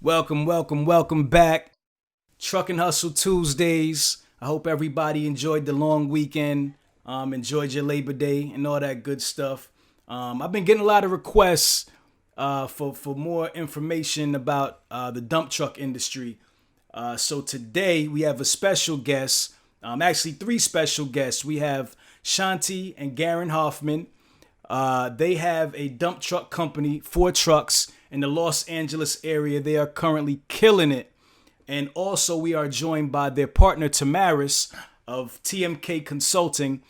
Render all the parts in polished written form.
Welcome back. Truck and Hustle Tuesdays. I hope everybody enjoyed the long weekend, enjoyed your Labor Day and all that good stuff. I've been getting a lot of requests for more information about the dump truck industry. So today we have a special guest, actually three special guests. We have Shanti and Garen Hoffman. They have a dump truck company, 4 trucks in the Los Angeles area. They are currently killing it. And also we are joined by their partner Tamaris of TMK Consulting.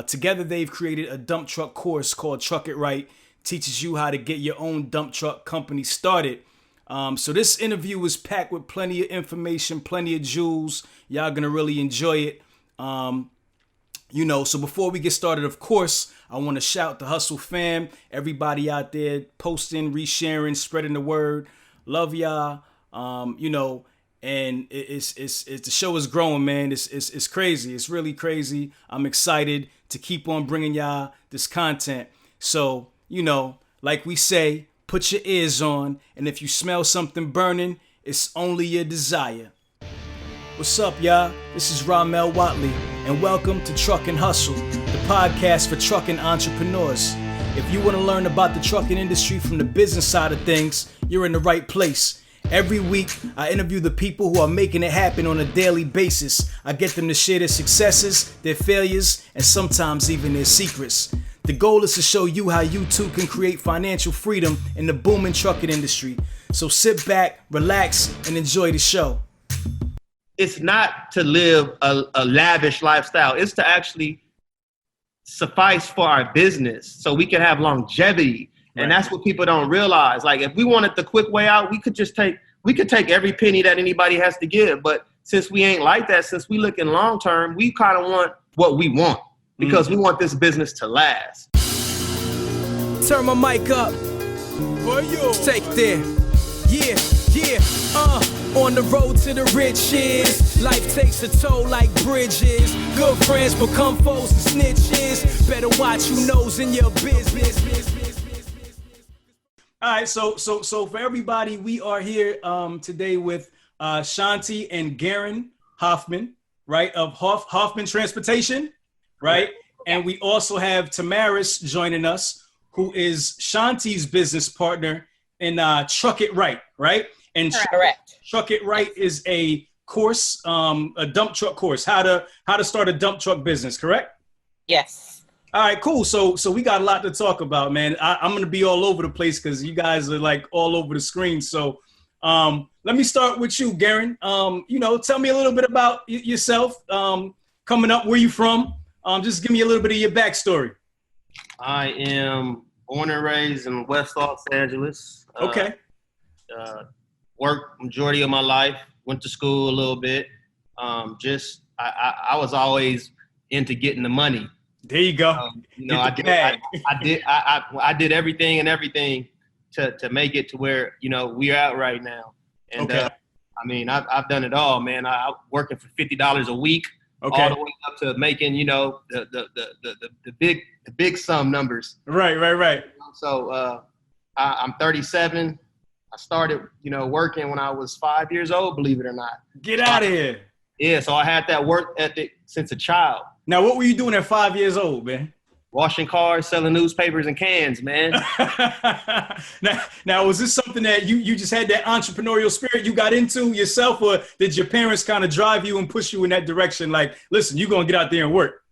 Together they've created a dump truck course called Truck It Right. Teaches you how to get your own dump truck company started. So this interview was packed with plenty of information, plenty of jewels. Y'all gonna really enjoy it. So before we get started, of course, I want to shout the Hustle fam, everybody out there posting, resharing, spreading the word. Love y'all. And it's the show is growing, man. It's crazy. It's really crazy. I'm excited to keep on bringing y'all this content. So, like we say, put your ears on, and if you smell something burning, it's only your desire. What's up, y'all? This is Ramel Watley, and welcome to Truck and Hustle, the podcast for trucking entrepreneurs. If you want to learn about the trucking industry from the business side of things, you're in the right place. Every week, I interview the people who are making it happen on a daily basis. I get them to share their successes, their failures, and sometimes even their secrets. The goal is to show you how you too can create financial freedom in the booming trucking industry. So sit back, relax, and enjoy the show. It's not to live a lavish lifestyle. It's to actually suffice for our business so we can have longevity. And that's what people don't realize. Like, if we wanted the quick way out, we could take every penny that anybody has to give. But since we ain't like that, since we looking long term, we kind of want what we want because we want this business to last. Turn my mic up. Take there. Yeah. On the road to the riches, life takes a toll like bridges. Good friends become foes and snitches. Better watch who knows in your business. All right, so for everybody, we are here today with Shanti and Garen Hoffman, right, of Hoffman Transportation, right? And we also have Tamaris joining us, who is Shanti's business partner in Truck It Right, right? And Correct. Truck It Right is a course, a dump truck course, how to start a dump truck business, correct? Yes. All right, cool. So we got a lot to talk about, man. I'm going to be all over the place because you guys are like all over the screen. So let me start with you, Garen. Tell me a little bit about yourself, coming up, where you from. Just give me a little bit of your backstory. I am born and raised in West Los Angeles. Okay. Worked majority of my life, went to school a little bit. I was always into getting the money. There you go. I did everything to make it to where, we're at right now. And I've done it all, man. I'm working for $50 a week, all the way up to making, the big sum numbers. Right. So I'm 37. I started, working when I was 5 years old, believe it or not. Get out of here. Yeah, so I had that work ethic since a child. Now, what were you doing at 5 years old, man? Washing cars, selling newspapers and cans, man. now, was this something that you just had that entrepreneurial spirit you got into yourself, or did your parents kind of drive you and push you in that direction? Like, listen, you're going to get out there and work.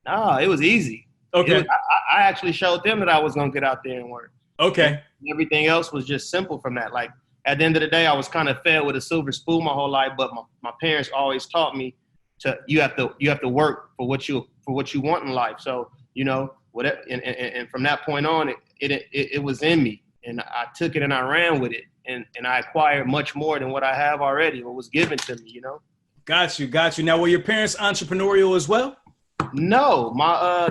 No, it was easy. Okay. I actually showed them that I was going to get out there and work. Okay. And everything else was just simple from that. Like, at the end of the day, I was kind of fed with a silver spoon my whole life, but my parents always taught me you have to work for what you want in life. So, whatever, and from that point on, it was in me, and I took it and I ran with it, and I acquired much more than what I have already, what was given to me, Got you. Now, were your parents entrepreneurial as well? No,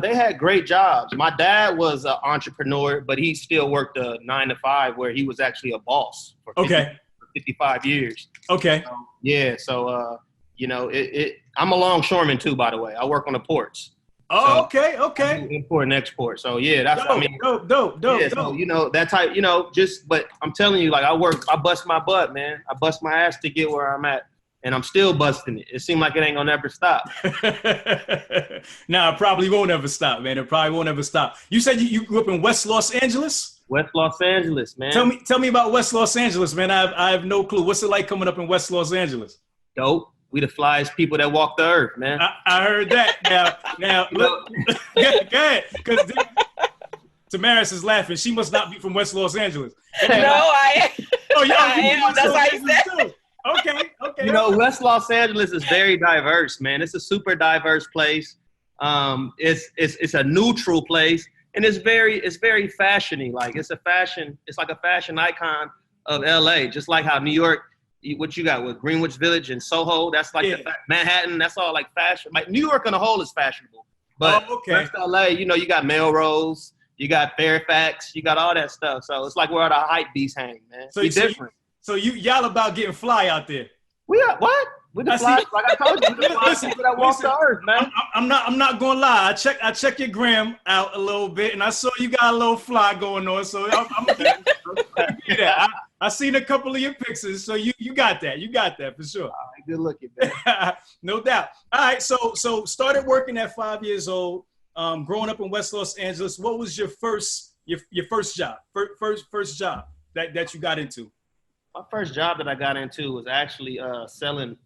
they had great jobs. My dad was an entrepreneur, but he still worked a 9 to 5 where he was actually a boss for 55 years. Okay. So I'm a longshoreman too, by the way. I work on the ports. Oh, So okay, I do okay. import and export. So yeah, that's I Dope, mean, dope, dope, yeah. dope, So dope. that type, just but I'm telling you, like I bust my butt, man. I bust my ass to get where I'm at, and I'm still busting it. It seems like it ain't gonna never stop. Nah, it probably won't ever stop, man. It probably won't ever stop. You said you grew up in West Los Angeles? West Los Angeles, Tell man. me, tell me about West Los Angeles, man. I have no clue. What's it like coming up in West Los Angeles? Dope. We the flyest people that walk the earth, man. I heard that. Now, You look, know, go ahead, because Tamaris is laughing. She must not be from West Los Angeles. No, I Oh, y'all I from am. West That's Los why he Angeles said. too. Okay, okay. West Los Angeles is very diverse, man. It's a super diverse place. It's a neutral place, and it's very fashiony. Like it's like a fashion icon of LA. Just like how New York, what you got with Greenwich Village and Soho, that's like Manhattan. That's all like fashion. Like New York on the whole is fashionable, but West LA, you got Melrose, you got Fairfax, you got all that stuff. So it's like where all the hype beasts hang, man. So we different. So y'all about getting fly out there. We are what? We the fly, like I told you, we the fly people that walk the earth, man. I'm not gonna lie. I check your gram out a little bit, and I saw you got a little fly going on. So I'm gonna give that. I seen a couple of your pictures, so you got that. You got that for sure. All right, good looking, man. No doubt. All right, so started working at 5 years old. Growing up in West Los Angeles. What was your first job? First job that you got into? My first job that I got into was actually selling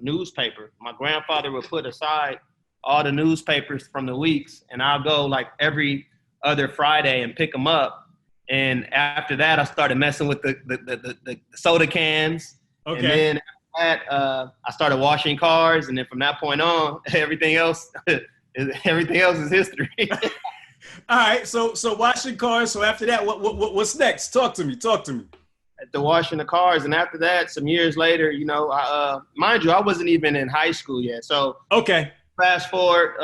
newspaper. My grandfather would put aside all the newspapers from the weeks, and I'll go like every other Friday and pick them up. And after that, I started messing with the soda cans. Okay. And then after that, I started washing cars, and then from that point on, everything else is history. All right, so washing cars. So after that, what's next? Talk to me. The washing the cars, and after that, some years later, mind you, I wasn't even in high school yet. So okay, fast forward,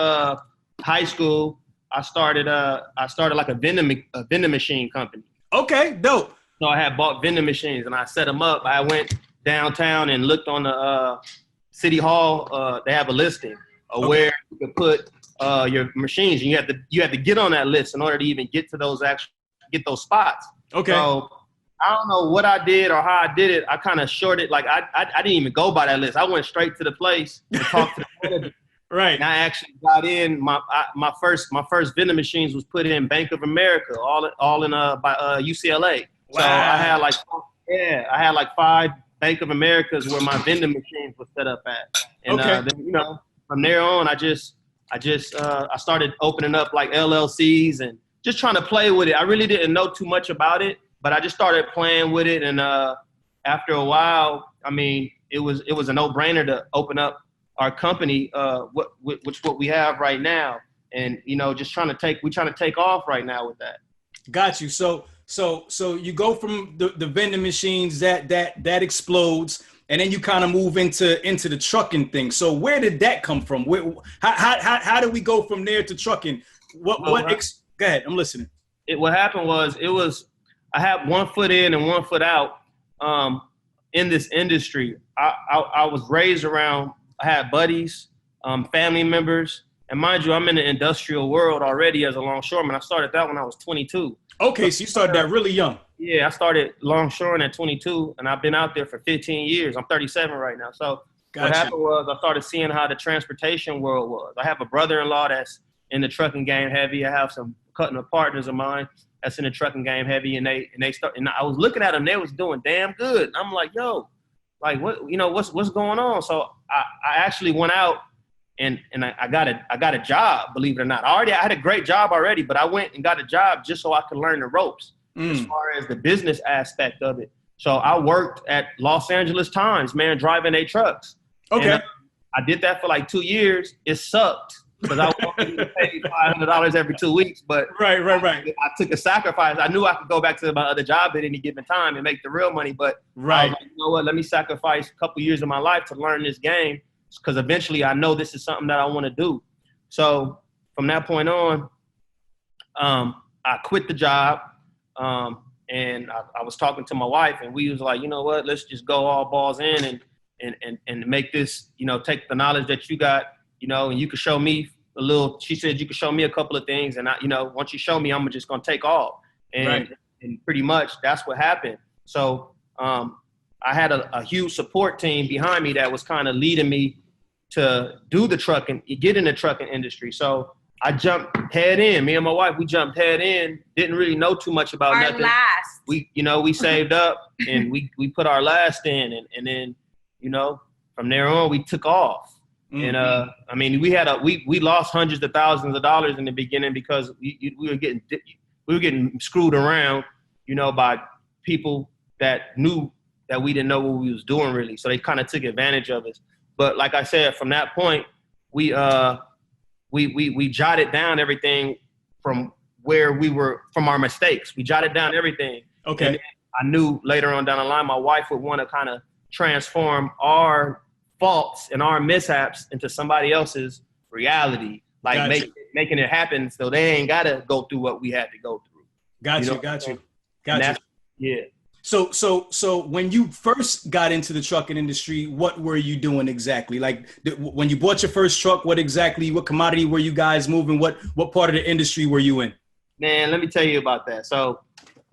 high school, I started like a vending machine company. Okay, dope. So I had bought vending machines, and I set them up. I went downtown and looked on the city hall. They have a listing of where you could put your machines, and you had to get on that list in order to even get to get those spots. Okay. So I don't know what I did or how I did it. I kind of shorted, like I didn't even go by that list. I went straight to the place and talked to the manager. Right. And I actually got in my first vending machines was put in Bank of America, all in by UCLA. Wow. So I had like 5 Bank of Americas where my vending machines were set up at. And then, from there on, I started opening up like LLCs and just trying to play with it. I really didn't know too much about it, but I just started playing with it. And after a while, I mean, it was a no-brainer to open up our company, which what we have right now. And, just trying to take off right now with that. Got you. So you go from the vending machines that explodes, and then you kind of move into the trucking thing. So where did that come from? How did we go from there to trucking? Go ahead, I'm listening. What happened was I had one foot in and one foot out in this industry. I was raised around. I had buddies, family members, and mind you, I'm in the industrial world already as a longshoreman. I started that when I was 22. Okay, so you started that really young. Yeah, I started longshoring at 22, and I've been out there for 15 years. I'm 37 right now. So what happened was I started seeing how the transportation world was. I have a brother-in-law that's in the trucking game heavy. I have some partners of mine that's in the trucking game heavy, and I was looking at them. They was doing damn good. I'm like, yo, like what's going on? So I actually went out and I got a job, believe it or not. I had a great job already, but I went and got a job just so I could learn the ropes as far as the business aspect of it. So I worked at Los Angeles Times, man, driving their trucks. Okay. And I did that for like 2 years. It sucked because I wanted to pay $500 every 2 weeks, but right. I took a sacrifice. I knew I could go back to my other job at any given time and make the real money, but I was like, you know what, let me sacrifice a couple years of my life to learn this game, because eventually I know this is something that I want to do. So from that point on, I quit the job, and I was talking to my wife, and we was like, you know what, let's just go all balls in and make this, take the knowledge that you got, and you can show me she said, you can show me a couple of things. And once you show me, I'm just going to take off. And pretty much that's what happened. So I had a huge support team behind me that was kind of leading me to do the trucking, get in the trucking industry. So I jumped head in. Me and my wife, we jumped head in. Didn't really know too much about nothing. Last. We saved up and we put our last in, and then from there on we took off. Mm-hmm. And we lost hundreds of thousands of dollars in the beginning because we were getting screwed around, by people that knew that we didn't know what we was doing really. So they kind of took advantage of us. But like I said, from that point, we jotted down everything from where we were, from our mistakes. We jotted down everything. Okay. And I knew later on down the line, my wife would want to kind of transform our faults and our mishaps into somebody else's reality, like gotcha. making it happen so they ain't got to go through what we had to go through. Got you. Yeah. So when you first got into the trucking industry, what were you doing exactly? Like when you bought your first truck, what commodity were you guys moving? What part of the industry were you in? Man, let me tell you about that. So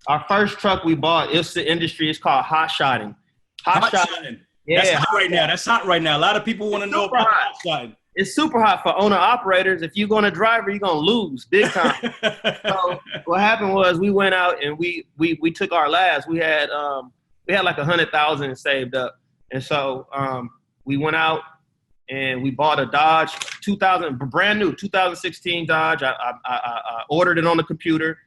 our first truck we bought, it's the industry, it's called hot shotting. Hot shotting. Yeah. That's hot right now. A lot of people want to know about hot shotting. It's super hot for owner operators. If you're going to driver, you're going to lose big time. So what happened was we went out and we took our last. We had like 100,000 saved up. And so we went out and we bought a Dodge brand new 2016 Dodge. I ordered it on the computer.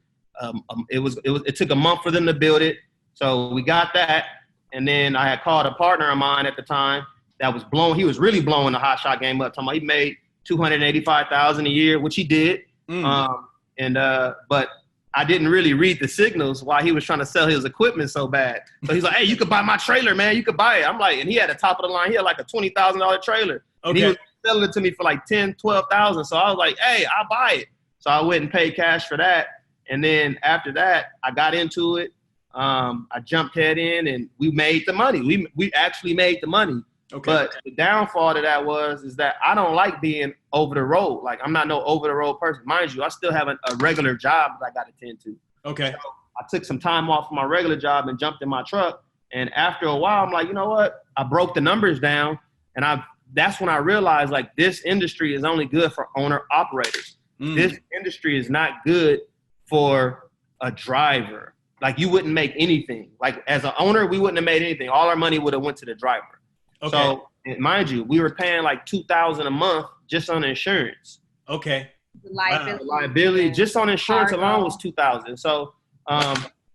It took a month for them to build it. So we got that. And then I had called a partner of mine at the time that was he was really blowing the hot shot game up. Talking about he made $285,000 a year, which he did. But I didn't really read the signals while he was trying to sell his equipment so bad. So he's like, hey, you could buy my trailer, man. You could buy it. I'm like, and he had a top of the line. He had like a $20,000 trailer. Okay. And he was selling it to me for like $10,000, $12,000. So I was like, hey, I'll buy it. So I went and paid cash for that. And then after that, I got into it. I jumped head in and we made the money. We actually made the money. Okay. But the downfall to that is that I don't like being over the road. Like, I'm not no over the road person. Mind you, I still have a regular job that I got to tend to. Okay. So I took some time off from my regular job and jumped in my truck. And after a while, I'm like, you know what? I broke the numbers down. And that's when I realized, like, this industry is only good for owner operators. This industry is not good for a driver. Like, you wouldn't make anything. Like, as an owner, we wouldn't have made anything. All our money would have went to the driver. Okay. So, mind you, we were paying like $2,000 a month just on insurance. Okay. Liability just on insurance alone was $2,000. So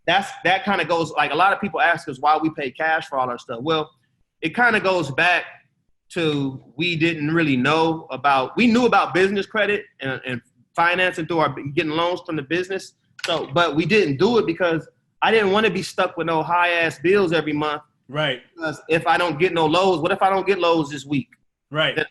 that kind of goes, like, a lot of people ask us why we pay cash for all our stuff. Well, it kind of goes back to we knew about business credit and financing through getting loans from the business. So, but we didn't do it because I didn't want to be stuck with no high ass bills every month. Right. Because if I don't get no loads, what if I don't get loads this week? Right. Then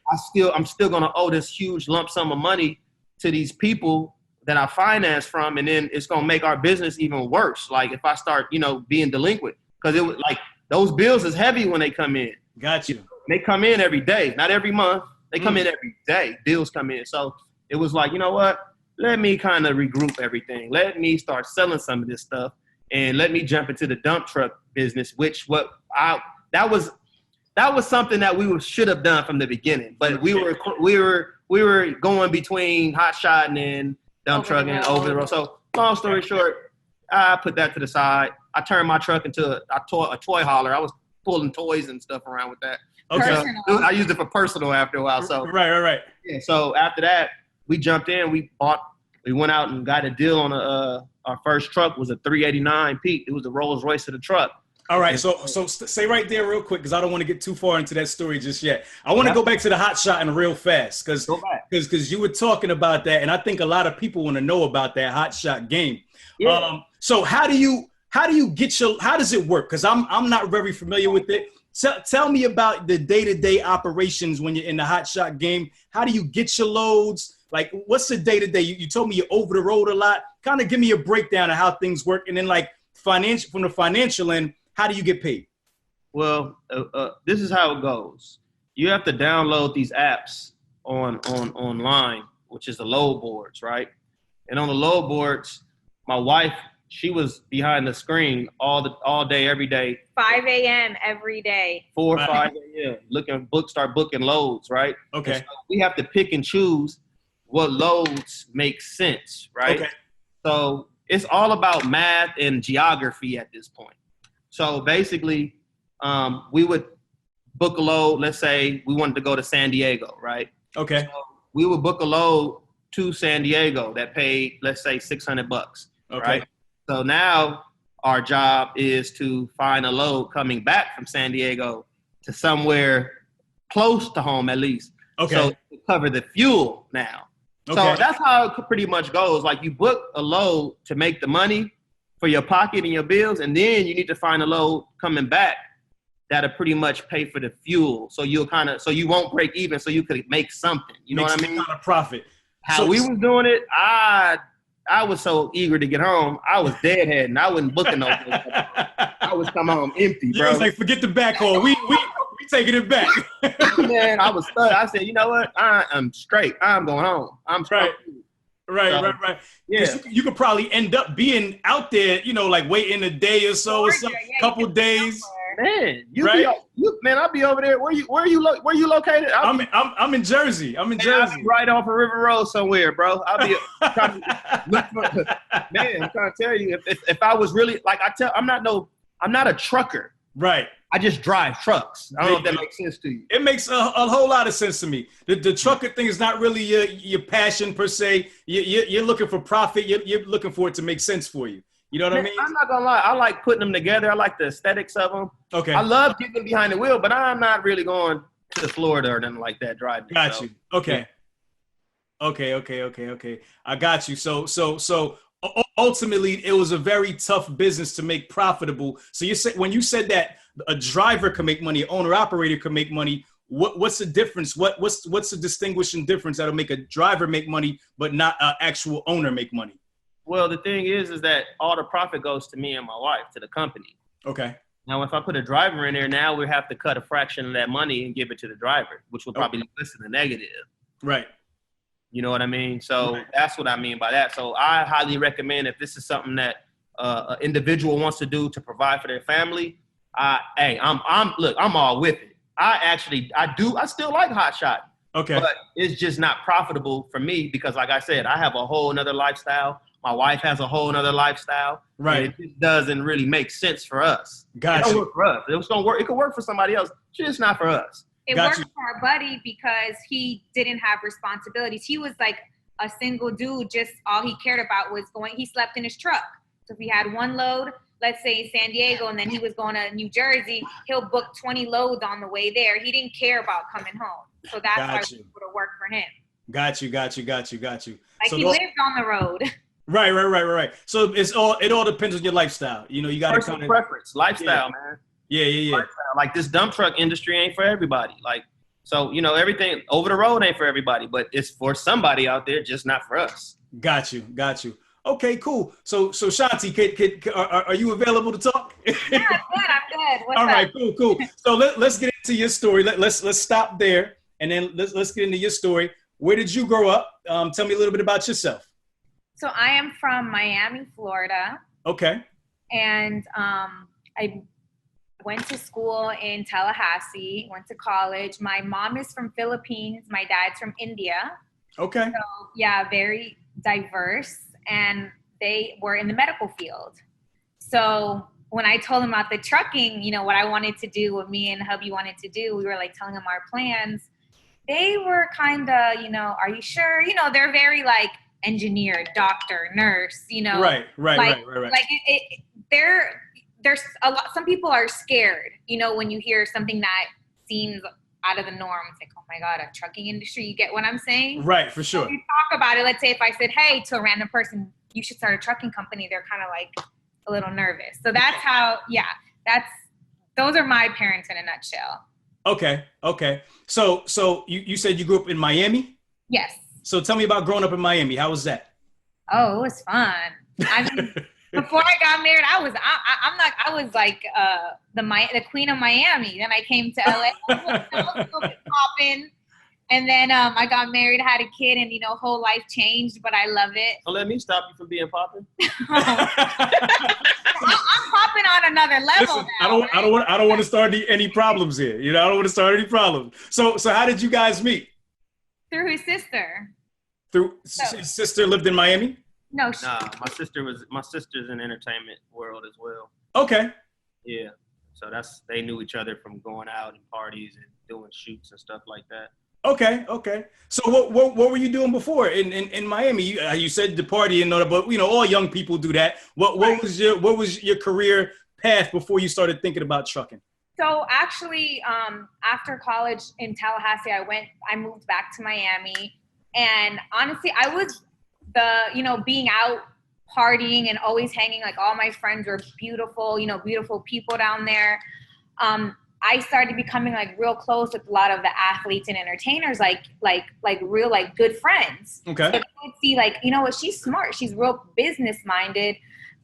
I'm still gonna owe this huge lump sum of money to these people that I finance from, and then it's gonna make our business even worse. Like if I start, being delinquent, because it was like those bills is heavy when they come in. Got you. They come in every day, not every month. They come in every day. Bills come in. So it was like, you know what? Let me kind of regroup everything. Let me start selling some of this stuff. And let me jump into the dump truck business, that was something that we should have done from the beginning. But we were going between hot shotting and dump trucking and over the road. So long story short, I put that to the side. I turned my truck into a toy hauler. I was pulling toys and stuff around with that. Okay. So I used it for personal after a while. So right. Yeah. So after that, we jumped in. We went out and got a deal on our first truck was a 389 Pete. It was the Rolls Royce of the truck. All right, so stay right there real quick because I don't want to get too far into that story just yet. I want to go back to the hot shot and real fast because you were talking about that, and I think a lot of people want to know about that hot shot game. Yeah. So how does it work? Because I'm not very familiar with it. Tell me about the day-to-day operations when you're in the hot shot game. How do you get your loads? Like, what's the day-to-day? You told me you're over the road a lot. Kind of give me a breakdown of how things work, and then like from the financial end. How do you get paid? Well, this is how it goes. You have to download these apps online, which is the load boards, right? And on the load boards, my wife, she was behind the screen all day, every day. 5 a.m. every day. 4 or 5 a.m. Start booking loads, right? Okay. So we have to pick and choose what loads make sense, right? Okay. So it's all about math and geography at this point. So basically, we would book a load. Let's say we wanted to go to San Diego, right? Okay. So we would book a load to San Diego that paid, let's say, $600, Okay. right? So now our job is to find a load coming back from San Diego to somewhere close to home at least. Okay. So to cover the fuel now. Okay. So that's how it pretty much goes. Like you book a load to make the money for your pocket and your bills, and then you need to find a load coming back that'll pretty much pay for the fuel. So you won't break even, so you could make something. You know what I mean? Kind of profit. How we was doing it, I was so eager to get home. I was deadheading. I wasn't booking no. I was come home empty, bro. You was like, forget the backhaul. We taking it back. Man, I was stuck. I said, you know what? I'm straight. I'm going home. I'm straight. Right. Yeah. You could probably end up being out there, like waiting a day or so, or some couple days. Man, right? I'll be over there. Where you located? I'm in Jersey. I'm Jersey. Right off of River Road somewhere, bro. I'll be trying to look for, man, I'm trying to tell you, if I was really I'm not a trucker. Right. I just drive trucks. I don't know if that makes sense to you. It makes a whole lot of sense to me. The trucker thing is not really your passion per se. You're looking for profit. You're looking for it to make sense for you. You know what I mean? I'm not gonna lie. I like putting them together. I like the aesthetics of them. Okay. I love getting behind the wheel, but I'm not really going to Florida or nothing like that driving. Got you. Okay. Yeah. Okay. I got you. So ultimately, it was a very tough business to make profitable. So when you said that a driver can make money, owner operator can make money, what's the difference? What's the distinguishing difference that'll make a driver make money but not an actual owner make money? Well, the thing is that all the profit goes to me and my wife, to the company. Okay. Now, if I put a driver in there, now we have to cut a fraction of that money and give it to the driver, which will probably listen to negative. Right. You know what I mean? So That's what I mean by that. So I highly recommend, if this is something that an individual wants to do to provide for their family, I'm all with it. I still like hot shot. Okay. But it's just not profitable for me because, like I said, I have a whole nother lifestyle. My wife has a whole nother lifestyle. Right. And it just doesn't really make sense for us. Gotcha. It don't work for us. It was gonna work. It could work for somebody else. It's just not for us. It worked for our buddy because he didn't have responsibilities. He was like a single dude. Just all he cared about was he slept in his truck. So if he had one load, let's say in San Diego, and then he was going to New Jersey, he'll book 20 loads on the way there. He didn't care about coming home. So that's why it would have worked for him. Got you. Like so he lived on the road. Right. So it all depends on your lifestyle. You got to kind of preference, lifestyle, man. Yeah. Lifestyle. Like this dump truck industry ain't for everybody. Like, so everything over the road ain't for everybody, but it's for somebody out there, just not for us. Got you. Okay, cool. So Shanti, are you available to talk? Yeah, I'm good. What's all up? right, cool. So let's get into your story. Let's stop there, and then let's get into your story. Where did you grow up? Tell me a little bit about yourself. So I am from Miami, Florida. Okay. And I went to school in Tallahassee, went to college. My mom is from Philippines. My dad's from India. Okay. So yeah, very diverse. And they were in the medical field. So when I told them about the trucking, what I wanted to do, what me and hubby wanted to do, we were like telling them our plans. They were kind of, are you sure? They're very like engineer, doctor, nurse, Right. Like there's a lot, some people are scared, when you hear something that seems out of the norm. It's like, oh my God, a trucking industry. You get what I'm saying? Right, for sure. So you talk about it. Let's say if I said, hey, to a random person, you should start a trucking company. They're kind of like a little nervous. So that's how, those are my parents in a nutshell. Okay. So you said you grew up in Miami? Yes. So tell me about growing up in Miami. How was that? Oh, it was fun. I mean, before I got married, I was like the queen of Miami. Then I came to LA. I was a little bit popping. And then I got married, had a kid, and whole life changed. But I love it. Don't let me stop you from being popping. I'm popping on another level. Listen, now, I don't want to start any problems here. I don't want to start any problems. So how did you guys meet? Through his sister. His sister lived in Miami? No. Nah, my sister's in the entertainment world as well. Okay. Yeah. So they knew each other from going out and parties and doing shoots and stuff like that. Okay. So what were you doing before in Miami? You said the party and all that, but all young people do that. What was your career path before you started thinking about trucking? So actually, after college in Tallahassee, I moved back to Miami, and honestly, I was being out partying and always hanging. Like all my friends were beautiful, beautiful people down there. I started becoming like real close with a lot of the athletes and entertainers, like real like good friends. Okay. So I would see like, what, she's smart. She's real business minded.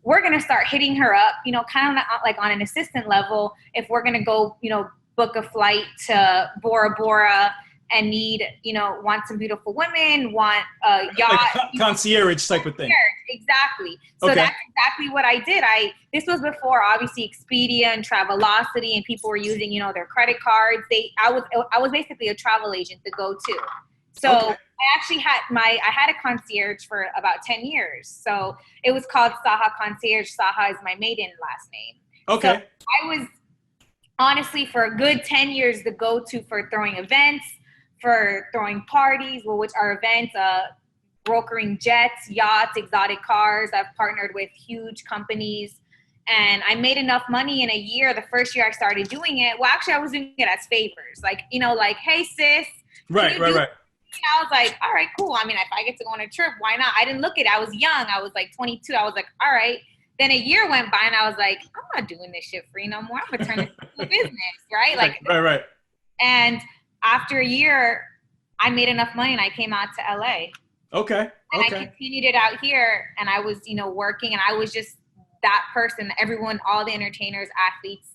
We're going to start hitting her up, kind of like on an assistant level. If we're going to go, book a flight to Bora Bora and want some beautiful women, want a yacht. Like concierge type of thing. Exactly. So Okay. That's exactly what I did. This was before obviously Expedia and Travelocity, and people were using, their credit cards. I was basically a travel agent to go to. So Okay. I actually had a concierge for about 10 years. So it was called Saha Concierge. Saha is my maiden last name. Okay. So I was honestly for a good 10 years the go-to for throwing events, for throwing parties, which are events, brokering jets, yachts, exotic cars. I've partnered with huge companies, and I made enough money in a year. The first year I started doing it, well, actually I was doing it as favors, like, hey sis. Right. I was like, all right, cool. I mean, if I get to go on a trip, why not? I didn't look at it. I was young. I was like 22. I was like, all right. Then a year went by and I was like, I'm not doing this shit free no more. I'm going to turn this into a business, right? Like, right. And after a year, I made enough money and I came out to LA. Okay. And I continued it out here, and I was, working, and I was just that person. Everyone, all the entertainers, athletes,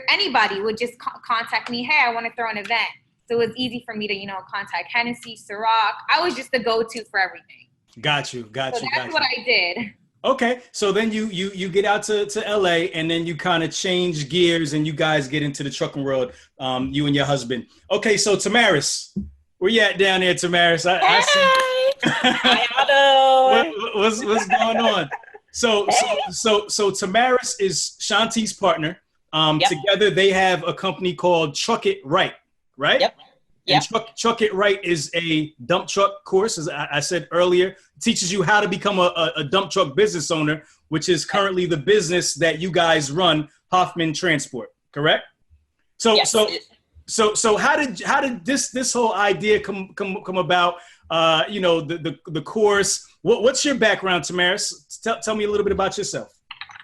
anybody would just contact me. Hey, I want to throw an event. So it was easy for me to, contact Hennessy, Ciroc. I was just the go-to for everything. Got you. So that's what I did. Okay. So then you get out to LA, and then you kind of change gears and you guys get into the trucking world, you and your husband. Okay. So Tamaris, where you at down there, Tamaris? I see. How y'all doing? What's going on? So Tamaris is Shanti's partner. Yep. Together they have a company called Truck It Right, right? Yep. And Truck It Right is a dump truck course, as I said earlier. It teaches you how to become a dump truck business owner, which is currently the business that you guys run, Hoffman Transport, correct? So Yes. So how did this whole idea come about? The course. What's your background, Tamaris? Tell me a little bit about yourself.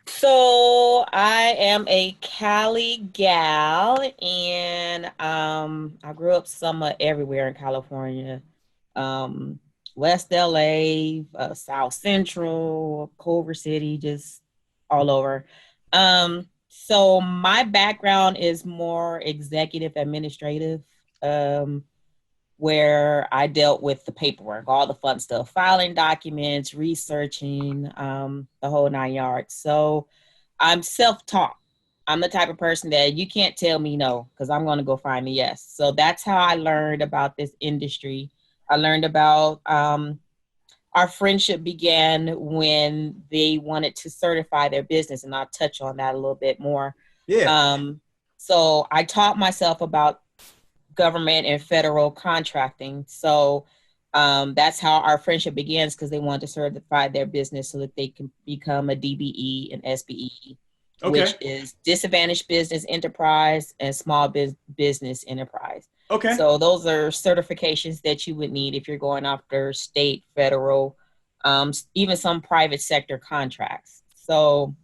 So I am a Cali gal, and I grew up somewhat everywhere in California, West LA, South Central, Culver City, just all over. So my background is more executive administrative, where I dealt with the paperwork, all the fun stuff, filing documents, researching, the whole 9 yards. So I'm self-taught. I'm the type of person that you can't tell me no, because I'm going to go find a yes. So that's how I learned about this industry. I learned about our friendship began when they wanted to certify their business, and I'll touch on that a little bit more. Yeah. So I taught myself about government and federal contracting. So that's how our friendship begins, because they wanted to certify their business so that they can become a DBE and SBE, which is disadvantaged business enterprise and small business enterprise. Okay. So those are certifications that you would need if you're going after state, federal, even some private sector contracts. So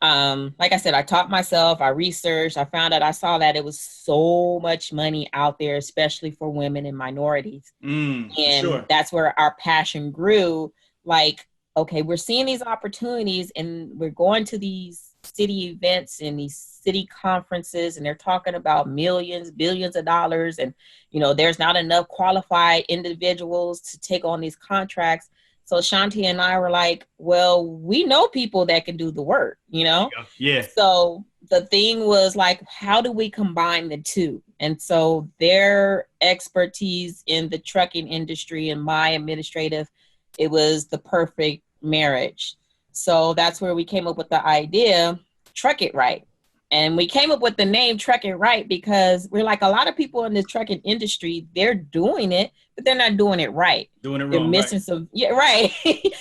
like I said, I taught myself, I researched, I found out, I saw that it was so much money out there, especially for women and minorities. And that's where our passion grew. Like, okay, we're seeing these opportunities and we're going to these city events and these city conferences, and they're talking about millions, billions of dollars. And, you know, there's not enough qualified individuals to take on these contracts. So Shanti and I were like, well, we know people that can do the work, you know? Yeah. So the thing was like, how do we combine the two? And so their expertise in the trucking industry and my administrative, it was the perfect marriage. So that's where we came up with the idea, Truck It Right. And we came up with the name Truck It Right because we're like, a lot of people in the trucking industry, they're doing it, but they're not doing it right. Doing it They're wrong. missing some, yeah, right.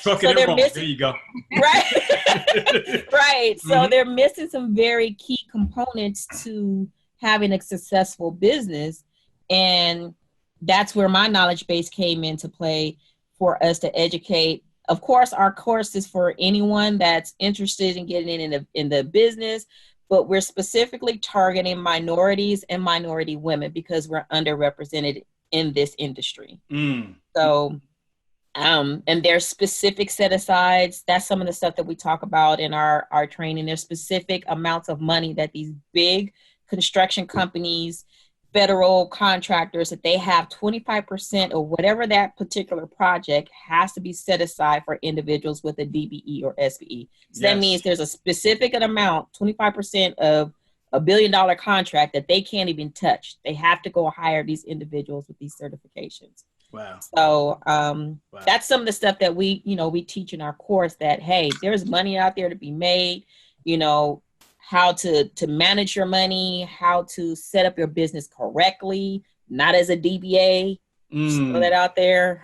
Trucking it wrong. There you go. Right. Right. So they're missing some very key components to having a successful business. And that's where my knowledge base came into play for us to educate. Of course, our course is for anyone that's interested in getting in the business, but we're specifically targeting minorities and minority women because we're underrepresented in this industry. So, and there's specific set-asides. That's some of the stuff that we talk about in our training. There's specific amounts of money that these big construction companies, federal contractors, that they have 25% of whatever that particular project has to be set aside for individuals with a DBE or SBE. So that means there's a specific amount, 25% of $1 billion contract that they can't even touch. They have to go hire these individuals with these certifications. Wow. So that's some of the stuff that we teach in our course, that, hey, there's money out there to be made, you know, how to manage your money, how to set up your business correctly, not as a DBA. Just throw that out there.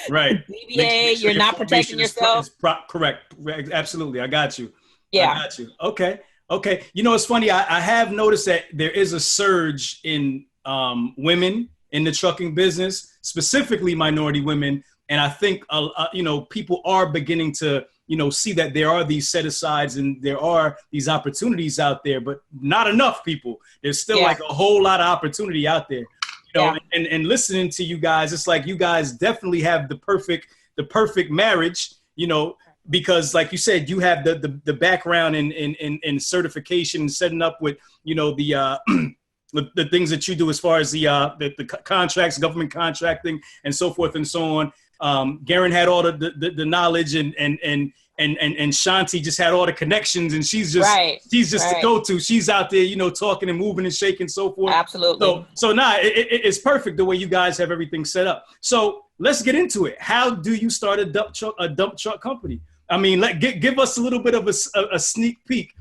Right. DBA, sure you're not protecting yourself. Correct. Absolutely. I got you. Yeah. I got you. Okay. You know, it's funny. I have noticed that there is a surge in women in the trucking business, specifically minority women. And I think, you know, people are beginning to, you know, see that there are these set-asides and there are these opportunities out there, but not enough people. There's still like a whole lot of opportunity out there. You know, and listening to you guys, it's like you guys definitely have the perfect marriage, you know, because like you said, you have the background in certification and setting up with, you know, the things that you do as far as the contracts, government contracting, and so forth and so on. Garen had all the knowledge, and Shanti just had all the connections, and she's just the go-to. She's out there, you know, talking and moving and shaking, so forth. Absolutely. So it's perfect the way you guys have everything set up. So let's get into it. How do you start a dump truck company? I mean, give us a little bit of a sneak peek.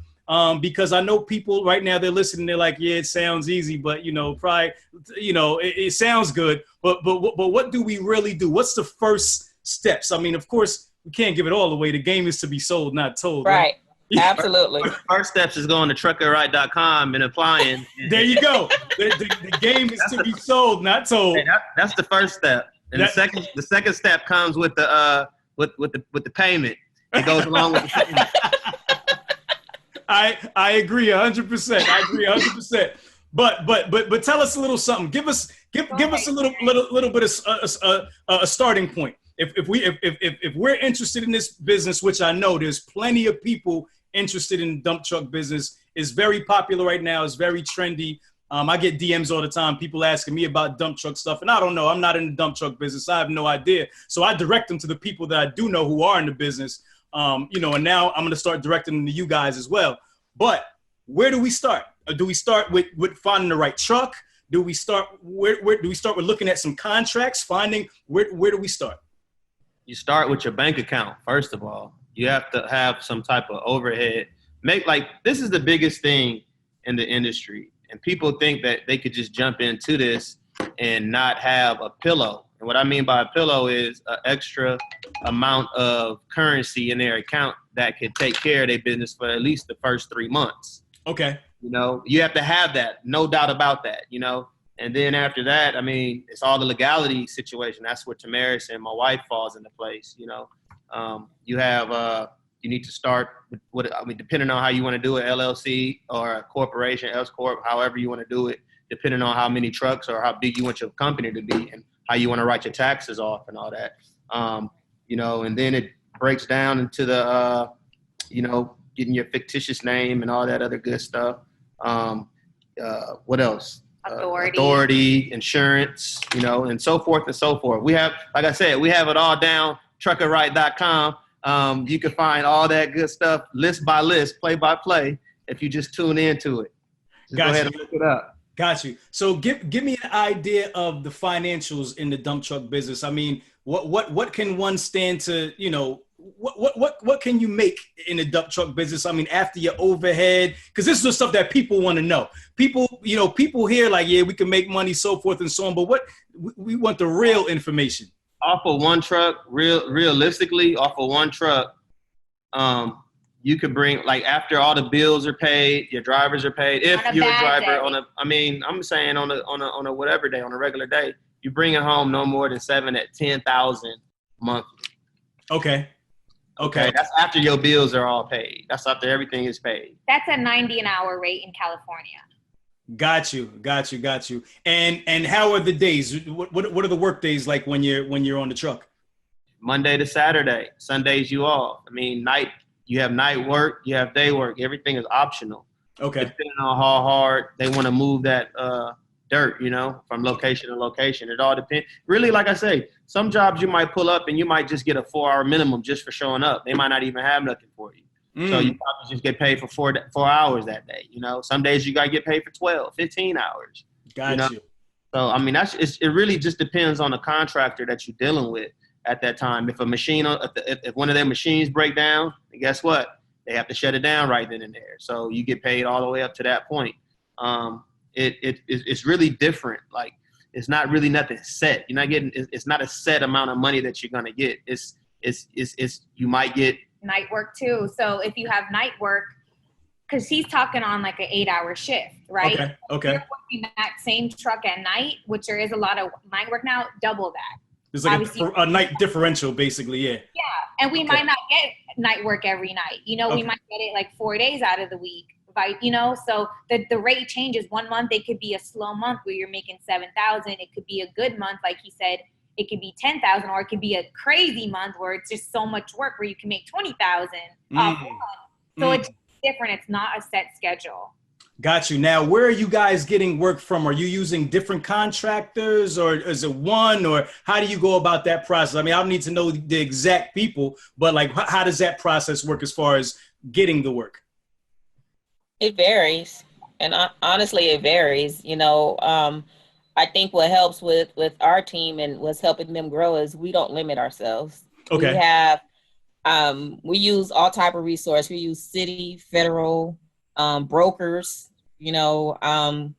Because I know people right now, they're listening, they're like, yeah, it sounds easy, but, you know, probably, you know, it sounds good, but what do we really do? What's the first steps? I mean, of course, we can't give it all away. The game is to be sold, not told. Right. Absolutely. First steps is going to truckitright.com and applying. There you go. The game is to be sold, not told. Hey, that's the first step. And the second step comes with the payment. It goes along with the payment. I agree 100%. I agree 100%. But tell us a little something. Give us a little bit of a starting point. If we're interested in this business, which I know there's plenty of people interested in the dump truck business, is very popular right now. It's very trendy. I get DMs all the time, people asking me about dump truck stuff, and I don't know. I'm not in the dump truck business. I have no idea. So I direct them to the people that I do know who are in the business. You know, and now I'm going to start directing them to you guys as well. But where do we start? Do we start with finding the right truck? Do we start where do we start with looking at some contracts? Finding where do we start? You start with your bank account first of all. You have to have some type of overhead. This is the biggest thing in the industry, and people think that they could just jump into this and not have a pillow. And what I mean by a pillow is an extra amount of currency in their account that could take care of their business for at least the first 3 months. Okay. You know, you have to have that, no doubt about that, you know. And then after that, I mean, it's all the legality situation. That's where Tamaris and my wife falls into place, you know. You need to start with depending on how you want to do it, LLC or a corporation, S Corp, however you want to do it, depending on how many trucks or how big you want your company to be and how you want to write your taxes off and all that. You know, and then it breaks down into getting your fictitious name and all that other good stuff. What else? Authority, insurance, and so forth and so forth. We have, like I said, we have it all down, truckerright.com. You can find all that good stuff, list by list, play by play, if you just tune into it. Go ahead and look it up. Got you. So give me an idea of the financials in the dump truck business. I mean, what can one stand to, what can you make in the dump truck business? I mean, after your overhead, because this is the stuff that people want to know. People hear like, yeah, we can make money, so forth and so on. But we want the real information. Off of one truck, realistically, off of one truck, you could bring, like, after all the bills are paid, your drivers are paid. If you're a driver I'm saying on a whatever day, on a regular day, you bring it home no more than $7,000 to $10,000 monthly. Okay. That's after your bills are all paid. That's after everything is paid. That's a $90 an hour rate in California. Got you. And how are the days? What are the work days like when you're on the truck? Monday to Saturday. Sundays you off. I mean, you have night work, you have day work. Everything is optional. Okay. Depending on how hard they want to move that dirt, from location to location. It all depends. Really, like I say, some jobs you might pull up and you might just get a 4-hour minimum just for showing up. They might not even have nothing for you. So you probably just get paid for 4 hours that day. Some days you got to get paid for 12, 15 hours. Got you. So, I mean, it really just depends on the contractor that you're dealing with at that time. If if one of their machines break down, then guess what? They have to shut it down right then and there. So you get paid all the way up to that point. It's really different. Like, it's not really nothing set. You're not getting. It's not a set amount of money that you're gonna get. It's you might get night work too. So if you have night work, because he's talking on like an 8-hour shift, right? Okay. If you're working that same truck at night, which there is a lot of night work now, double that. There's like a night differential, basically, yeah. Yeah, and we might not get night work every night. We might get it like 4 days out of the week, right? So the rate changes. 1 month, it could be a slow month where you're making $7,000. It could be a good month, like he said, it could be $10,000, or it could be a crazy month where it's just so much work where you can make $20,000 off one. So it's different. It's not a set schedule. Got you. Now, where are you guys getting work from? Are you using different contractors, or is it one, or how do you go about that process? I mean, I don't need to know the exact people, but like, how does that process work as far as getting the work? It varies. And honestly, it varies. I think what helps with our team and what's helping them grow is we don't limit ourselves. Okay. We have, we use all type of resource. We use city, federal, brokers. Shanti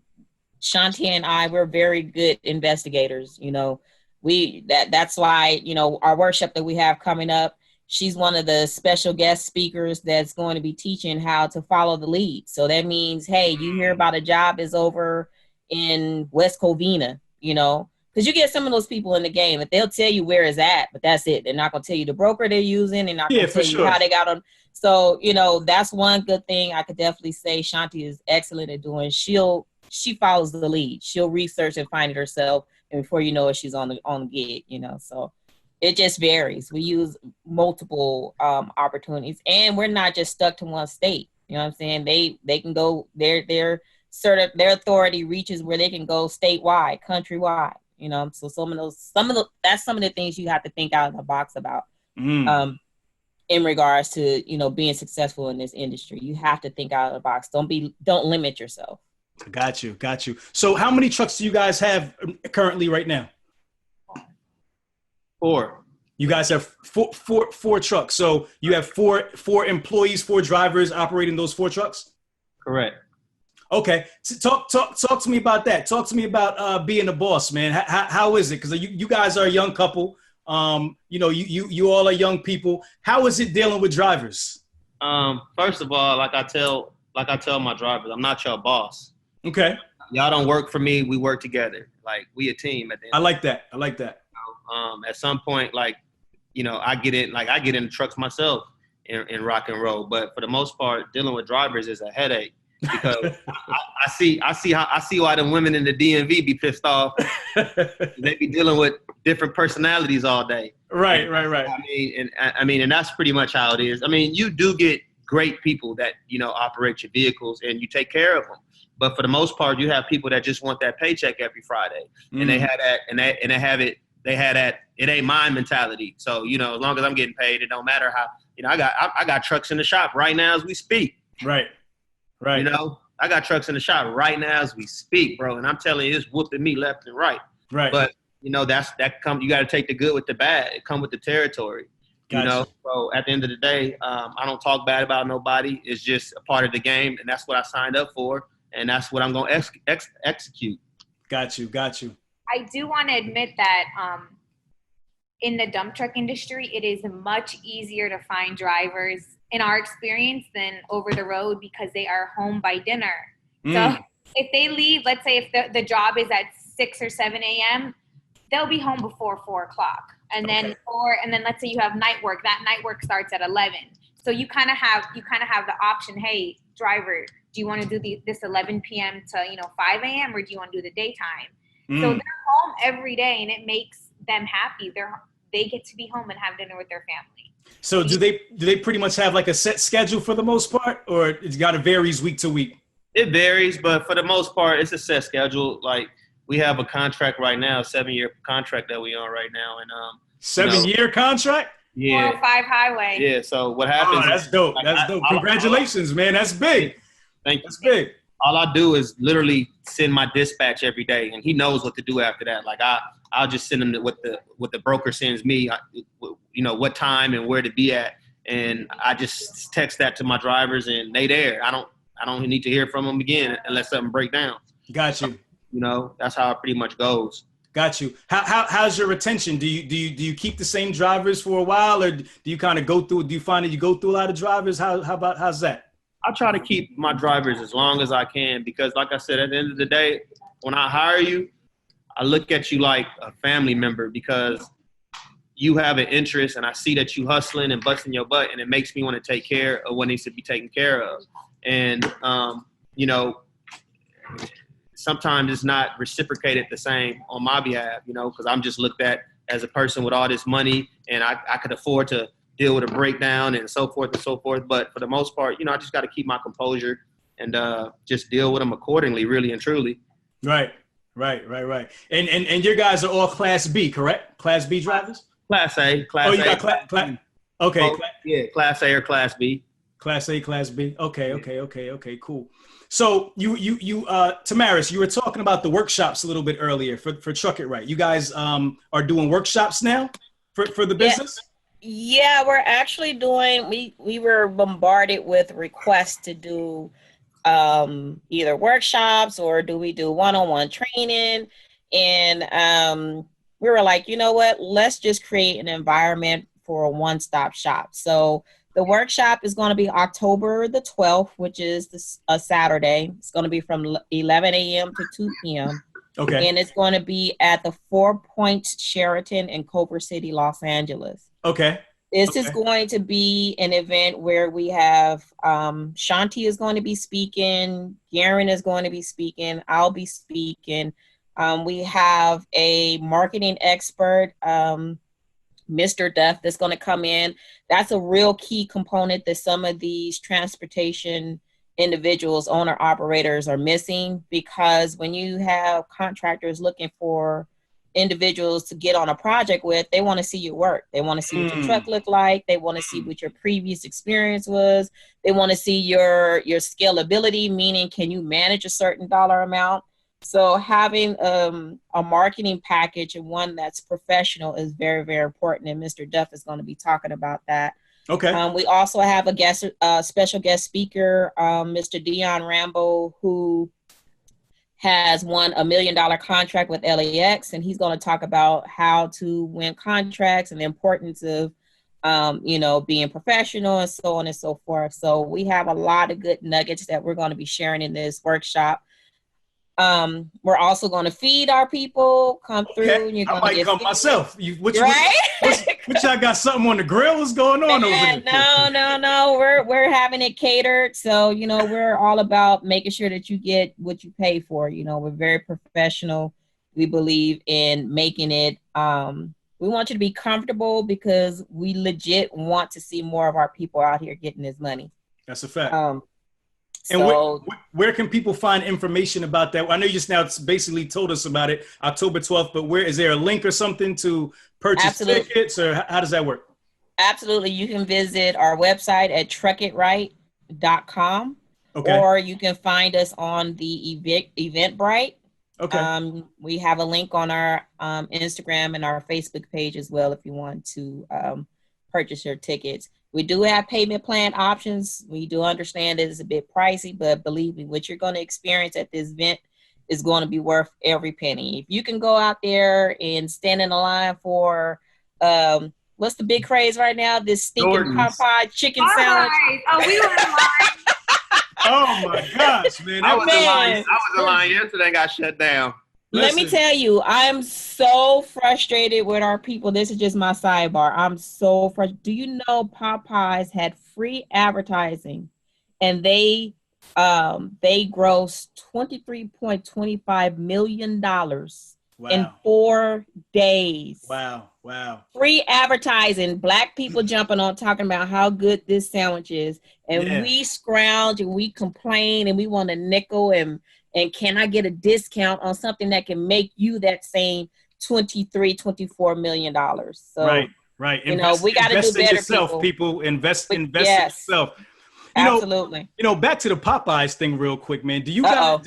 and I, we're very good investigators. That's why, our workshop that we have coming up, she's one of the special guest speakers that's going to be teaching how to follow the lead. So that means, hey, you hear about a job is over in West Covina, because you get some of those people in the game that they'll tell you where it's at, but that's it. They're not going to tell you the broker they're using. They're not going to tell you how they got on. So, that's one good thing I could definitely say Shanti is excellent at doing. She follows the lead. She'll research and find it herself. And before you know it, she's on the gig, so it just varies. We use multiple opportunities, and we're not just stuck to one state. You know what I'm saying? They can go, their authority reaches where they can go statewide, countrywide, so that's some of the things you have to think out of the box about. In regards to, being successful in this industry. You have to think out of the box. Don't limit yourself. Got you. So how many trucks do you guys have currently right now? 4. You guys have four trucks. So you have four employees, 4 drivers operating those 4 trucks? Correct. Okay. So talk to me about that. Talk to me about being a boss, man. How is it? Because you guys are a young couple. You all are young people. How is it dealing with drivers? First of all, like I tell my drivers, I'm not your boss. Okay. Y'all don't work for me. We work together. Like, we a team at the end. I like that. At some point, I get in the trucks myself in rock and roll. But for the most part, dealing with drivers is a headache, because I see why them women in the DMV be pissed off. They be dealing with different personalities all day. Right. I mean, and that's pretty much how it is. I mean, you do get great people that, operate your vehicles and you take care of them. But for the most part, you have people that just want that paycheck every Friday, and they had that, and they had that. It ain't mine mentality. So as long as I'm getting paid, it don't matter how. I got trucks in the shop right now as we speak. Right. I got trucks in the shop right now as we speak, bro. And I'm telling you, it's whooping me left and right. Right. But you got to take the good with the bad. It come with the territory. Gotcha. So at the end of the day, I don't talk bad about nobody. It's just a part of the game, and that's what I signed up for. And that's what I'm going to execute. Got you. I do want to admit that in the dump truck industry, it is much easier to find drivers in our experience than over the road because they are home by dinner. So if they leave, let's say if the job is at 6 or 7 a.m., they'll be home before 4 o'clock. And then let's say you have night work. That night work starts at 11. So you kind of have the option, hey, driver, do you want to do this 11 p.m. to 5 a.m. or do you want to do the daytime? So they're home every day, and it makes them happy. They get to be home and have dinner with their family. So do they pretty much have like a set schedule for the most part, or it's got to varies week to week? It varies, but for the most part, it's a set schedule. Like we have a contract right now, a 7-year contract that we on right now, and 7-year contract. Yeah. 405 highway. Yeah. So what happens? Oh, that's dope. That's dope. Congratulations, man. That's big. Thank you. That's big. All I do is literally send my dispatch every day, and he knows what to do after that. Like I'll just send him what the broker sends me, what time and where to be at, and I just text that to my drivers, and they there. I don't need to hear from them again unless something break down. Got you. That's how it pretty much goes. Got you. How's your retention? Do you keep the same drivers for a while, or do you kind of go through? Do you find that you go through a lot of drivers? How's that? I try to keep my drivers as long as I can because, like I said, at the end of the day, when I hire you, I look at you like a family member because you have an interest, and I see that you hustling and busting your butt, and it makes me want to take care of what needs to be taken care of. And sometimes it's not reciprocated the same on my behalf, because I'm just looked at as a person with all this money, and I could afford to deal with a breakdown and so forth and so forth. But for the most part, I just got to keep my composure and just deal with them accordingly, really and truly. Right. And your guys are all Class B, correct? Class B drivers? Class A. Oh, you got Class. Okay. Well, yeah, Class A or Class B. Class A, Class B. Okay, cool. So you Tamaris, you were talking about the workshops a little bit earlier for Truck It Right. You guys are doing workshops now for the business? Yeah, we're actually doing, we were bombarded with requests to do either workshops or do we do one-on-one training. And we were like, you know what, let's just create an environment for a one-stop shop. So the workshop is going to be October the 12th, which is a Saturday. It's going to be from 11 a.m. to 2 p.m. Okay. And it's going to be at the 4 Points Sheraton in Culver City, Los Angeles. Okay. This is going to be an event where we have Shanti is going to be speaking, Garen is going to be speaking, I'll be speaking. We have a marketing expert, Mr. Duff, that's going to come in. That's a real key component that some of these transportation individuals, owner operators are missing, because when you have contractors looking for individuals to get on a project with, they want to see your work. They want to see what your truck look like. They want to see what your previous experience was. They want to see your scalability, meaning can you manage a certain dollar amount? So having a marketing package and one that's professional is very, very important. And Mr. Duff is going to be talking about that. Okay. We also have a special guest speaker, Mr. Dion Rambo, who has won $1 million contract with LAX, and he's going to talk about how to win contracts and the importance of, being professional and so on and so forth. So we have a lot of good nuggets that we're going to be sharing in this workshop. We're also going to feed our people, come through. Okay. And you're I going might come myself. What y'all got something on the grill? What's going on over there? No. We're having it catered. So, we're all about making sure that you get what you pay for. We're very professional. We believe in making it, we want you to be comfortable because we legit want to see more of our people out here getting this money. That's a fact. And So where can people find information about that? I know you just now basically told us about it, October 12th, but where is there a link or something to purchase tickets, or how does that work? absolutely, you can visit our website at truckitright.com, or you can find us on the Eventbrite. Okay. We have a link on our Instagram and our Facebook page as well if you want to purchase your tickets. We do have payment plan options. We do understand that it's a bit pricey, but believe me, what you're going to experience at this event is going to be worth every penny. If you can go out there and stand in a line for, what's the big craze right now? This stinking Popeye chicken sandwich. Oh, we were in line. Oh my gosh, man. I was in line yesterday and got shut down. Let me tell you, I'm so frustrated with our people. This is just my sidebar. I'm so frustrated. Do you know Popeyes had free advertising and they grossed $23.25 million in 4 days. Wow. Free advertising, Black people jumping on talking about how good this sandwich is. And we scrounge and we complain and we want a nickel and can I get a discount on something that can make you that same $24 million? So right. You know, we got to do better. People invest in yourself. Absolutely. Back to the Popeyes thing real quick, man. Do you guys,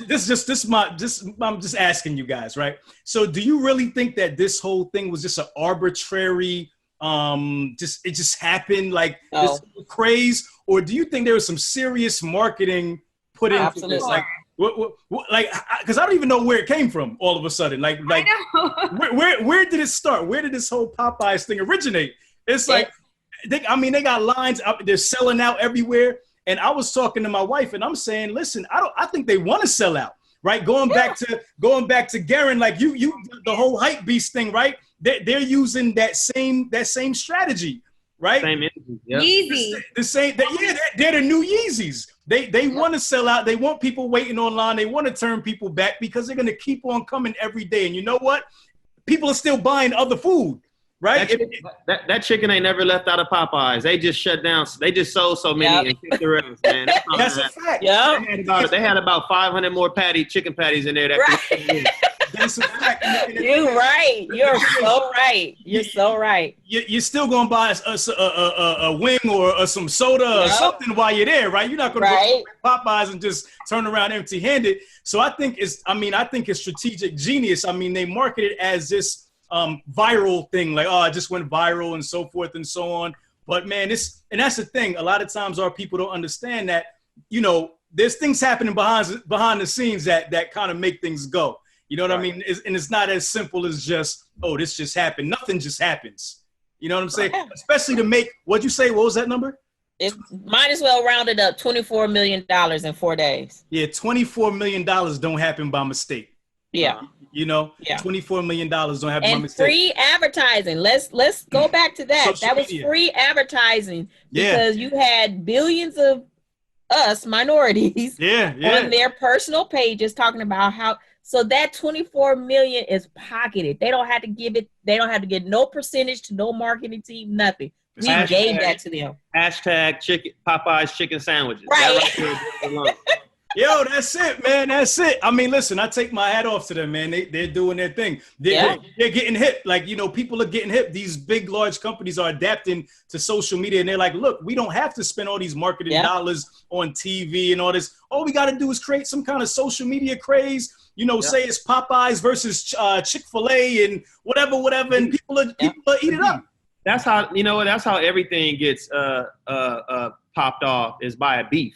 I'm just asking you guys, right? So do you really think that this whole thing was just an arbitrary, it just happened like this craze? Or do you think there was some serious marketing put into this? Like, because I don't even know where it came from all of a sudden. Like where did it start? Where did this whole Popeyes thing originate? It's like, they got lines up, they're selling out everywhere. And I was talking to my wife and I'm saying, listen, I think they want to sell out, right? Going back to Garen, like you the whole hype beast thing, right? They're using that same strategy, right? Same energy. Yep. Yeezy. The same, they're the new Yeezys. They want to sell out. They want people waiting online. They want to turn people back because they're going to keep on coming every day. And you know what? People are still buying other food. Right? That chicken ain't never left out of Popeyes. They just shut down. They just sold so many and kicked the rest, man. That's a fact. Yeah. They had about 500 more chicken patties in there. That's a fact. You're right. You're so right. You're so right. You're still gonna buy a wing or some soda or something while you're there, right? You're not gonna go to Popeyes and just turn around empty-handed. So I think it's strategic genius. I mean, they market it as this viral thing, like, it just went viral and so forth and so on. But man, and that's the thing. A lot of times our people don't understand that, there's things happening behind the scenes that kind of make things go. You know what I mean? It's not as simple as just, this just happened. Nothing just happens. You know what I'm saying? Especially to make, what'd you say? What was that number? It might as well round it up, $24 million in 4 days. Yeah, $24 million don't happen by mistake. Yeah. $24 million don't happen by and mistake. Free advertising. Let's go back to that. Social that was media. Free advertising because you had billions of us minorities on their personal pages talking about how. So that 24 million is pocketed. They don't have to give it. They don't have to get no percentage to no marketing team. Nothing. We gave that to them. # Popeyes chicken sandwiches. Right. Yo, that's it, man. That's it. I mean, listen, I take my hat off to them, man. They're doing their thing. They're getting hip. Like, people are getting hip. These big, large companies are adapting to social media. And they're like, look, we don't have to spend all these marketing dollars on TV and all this. All we got to do is create some kind of social media craze. Say it's Popeyes versus Chick-fil-A and whatever. And people are eat it up. That's how, that's how everything gets popped off is by a beef.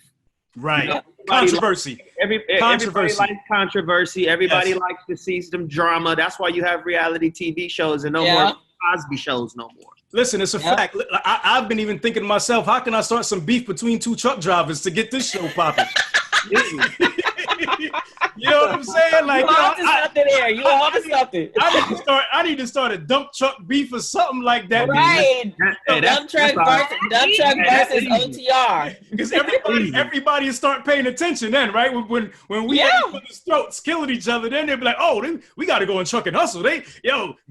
Right. Controversy. Everybody likes controversy. Everybody likes to see some drama. That's why you have reality TV shows and no more Cosby shows no more. Listen, it's a fact. I've been even thinking to myself, how can I start some beef between two truck drivers to get this show popping? You know what I'm saying? Like, you on to something there. You on to something. I need to start a dump truck beef or something like that. Right. Dump truck versus OTR. Because everybody will start paying attention then, right? When we have each other's throats killing each other, then they'll be like, we got to go and truck and hustle.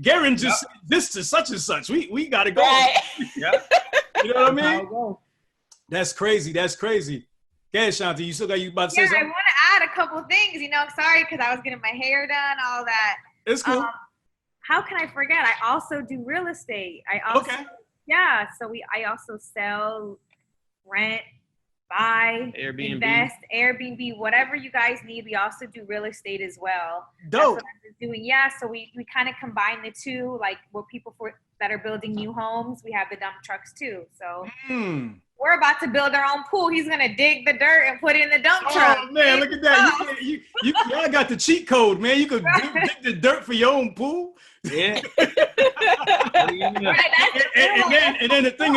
Garen just said this to such and such. We got to go. Right. You know what I mean? That's crazy. That's crazy. Okay, Shanti, you still got you about to say Yeah, I something? want to add a couple things. Sorry, because I was getting my hair done, all that. It's cool. How can I forget? I also do real estate. Okay. Yeah. So I also sell, rent, buy, Airbnb. invest, Airbnb, whatever you guys need. We also do real estate as well. Dope. That's what I'm doing. Yeah. So we kind of combine the two, like what people that are building new homes. We have the dump trucks too. So we're about to build our own pool. He's gonna dig the dirt and put it in the dump truck. Oh man, look at that! Y'all got the cheat code, man. You could dig the dirt for your own pool. Yeah. And then the thing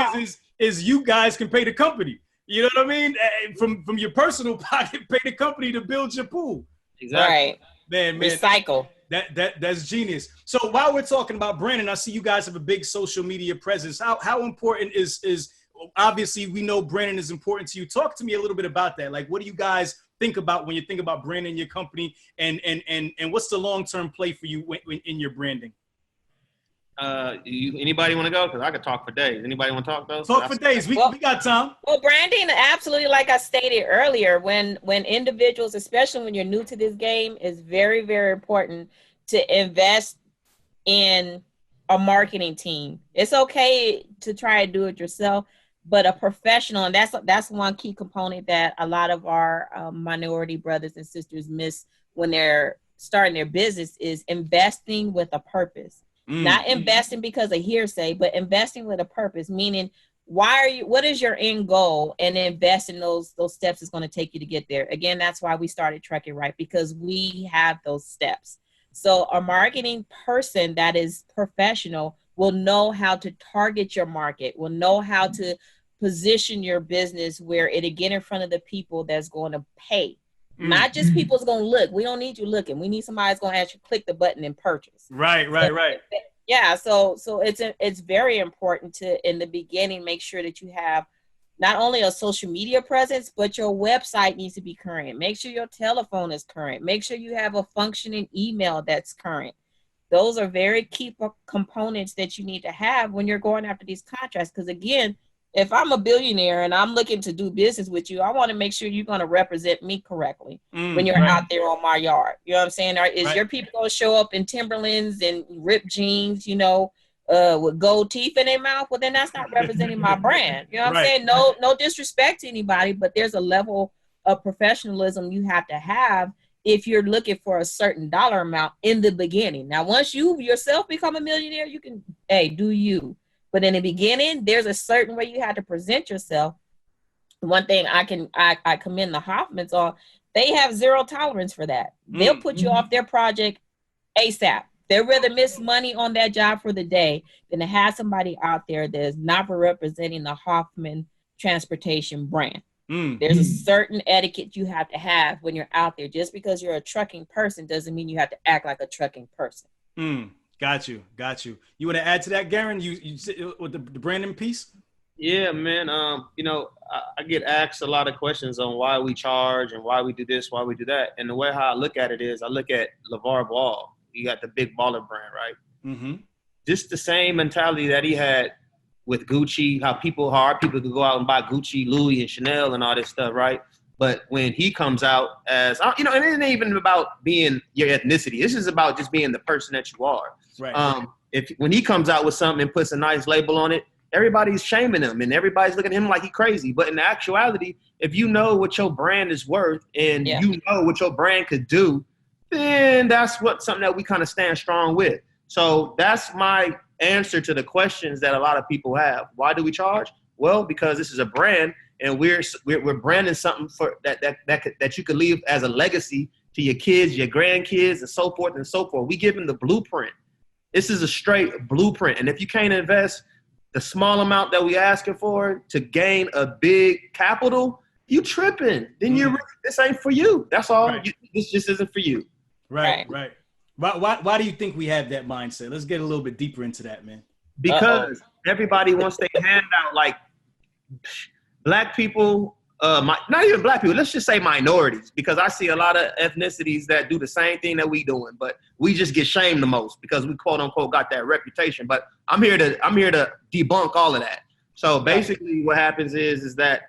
is you guys can pay the company. You know what I mean? From your personal pocket, pay the company to build your pool. Exactly. Right. Man. Recycle. That's genius. So while we're talking about branding, I see you guys have a big social media presence. How important is obviously we know branding is important to you. Talk to me a little bit about that. Like, what do you guys think about when you think about branding your company, and what's the long-term play for you in your branding? Anybody want to go? Because I could talk for days. Anybody want to talk though? Talk for days. We got time. Well, branding, absolutely, like I stated earlier, when individuals, especially when you're new to this game, is very, very important to invest in a marketing team. It's okay to try to do it yourself, but a professional, and that's one key component that a lot of our minority brothers and sisters miss when they're starting their business, is investing with a purpose. Not investing because of hearsay, but investing with a purpose, meaning what is your end goal, and invest in those steps is going to take you to get there. Again, that's why we started Trucking Right, because we have those steps. So a marketing person that is professional will know how to target your market, will know how to position your business where it'll get in front of the people that's going to pay. Not just people's going to look. We don't need you looking. We need somebody that's going to actually click the button and purchase. Right. Yeah. So it's very important to, in the beginning, make sure that you have not only a social media presence, but your website needs to be current. Make sure your telephone is current. Make sure you have a functioning email that's current. Those are very key components that you need to have when you're going after these contracts. Because again, if I'm a billionaire and I'm looking to do business with you, I want to make sure you're going to represent me correctly when you're out there on my yard. You know what I'm saying? Is your people going to show up in Timberlands and ripped jeans, with gold teeth in their mouth? Well, then that's not representing my brand. You know what I'm saying? No disrespect to anybody, but there's a level of professionalism you have to have if you're looking for a certain dollar amount in the beginning. Now, once you yourself become a millionaire, you can, do you. But in the beginning, there's a certain way you have to present yourself. One thing I commend the Hoffmans on, they have zero tolerance for that. They'll put you off their project ASAP. They'd rather miss money on that job for the day than to have somebody out there that is not representing the Hoffman transportation brand. There's a certain etiquette you have to have when you're out there. Just because you're a trucking person doesn't mean you have to act like a trucking person. Got you. You want to add to that, Garen? You with the branding piece? Yeah, man. I get asked a lot of questions on why we charge and why we do this, why we do that. And the way how I look at it is, I look at LeVar Ball. You got the big baller brand, right? Just the same mentality that he had with Gucci, how our people could go out and buy Gucci, Louis, and Chanel and all this stuff, right? But when he comes out as, and it ain't even about being your ethnicity. This is about just being the person that you are. Right. When he comes out with something and puts a nice label on it, everybody's shaming him and everybody's looking at him like he's crazy. But in actuality, if you know what your brand is worth and you know what your brand could do, then that's something that we kind of stand strong with. So that's my answer to the questions that a lot of people have. Why do we charge? Well, because this is a brand, and we're branding something for that you could leave as a legacy to your kids, your grandkids, and so forth and so forth. We give them the blueprint. This is a straight blueprint, and if you can't invest the small amount that we asking for to gain a big capital, you tripping. Then this ain't for you. That's all. Right. This just isn't for you. Right. Why do you think we have that mindset? Let's get a little bit deeper into that, man. Because everybody wants their handout. Like black people, not even black people. Let's just say minorities, because I see a lot of ethnicities that do the same thing that we doing, but we just get shamed the most because we quote unquote got that reputation. But I'm here to debunk all of that. So basically, what happens is that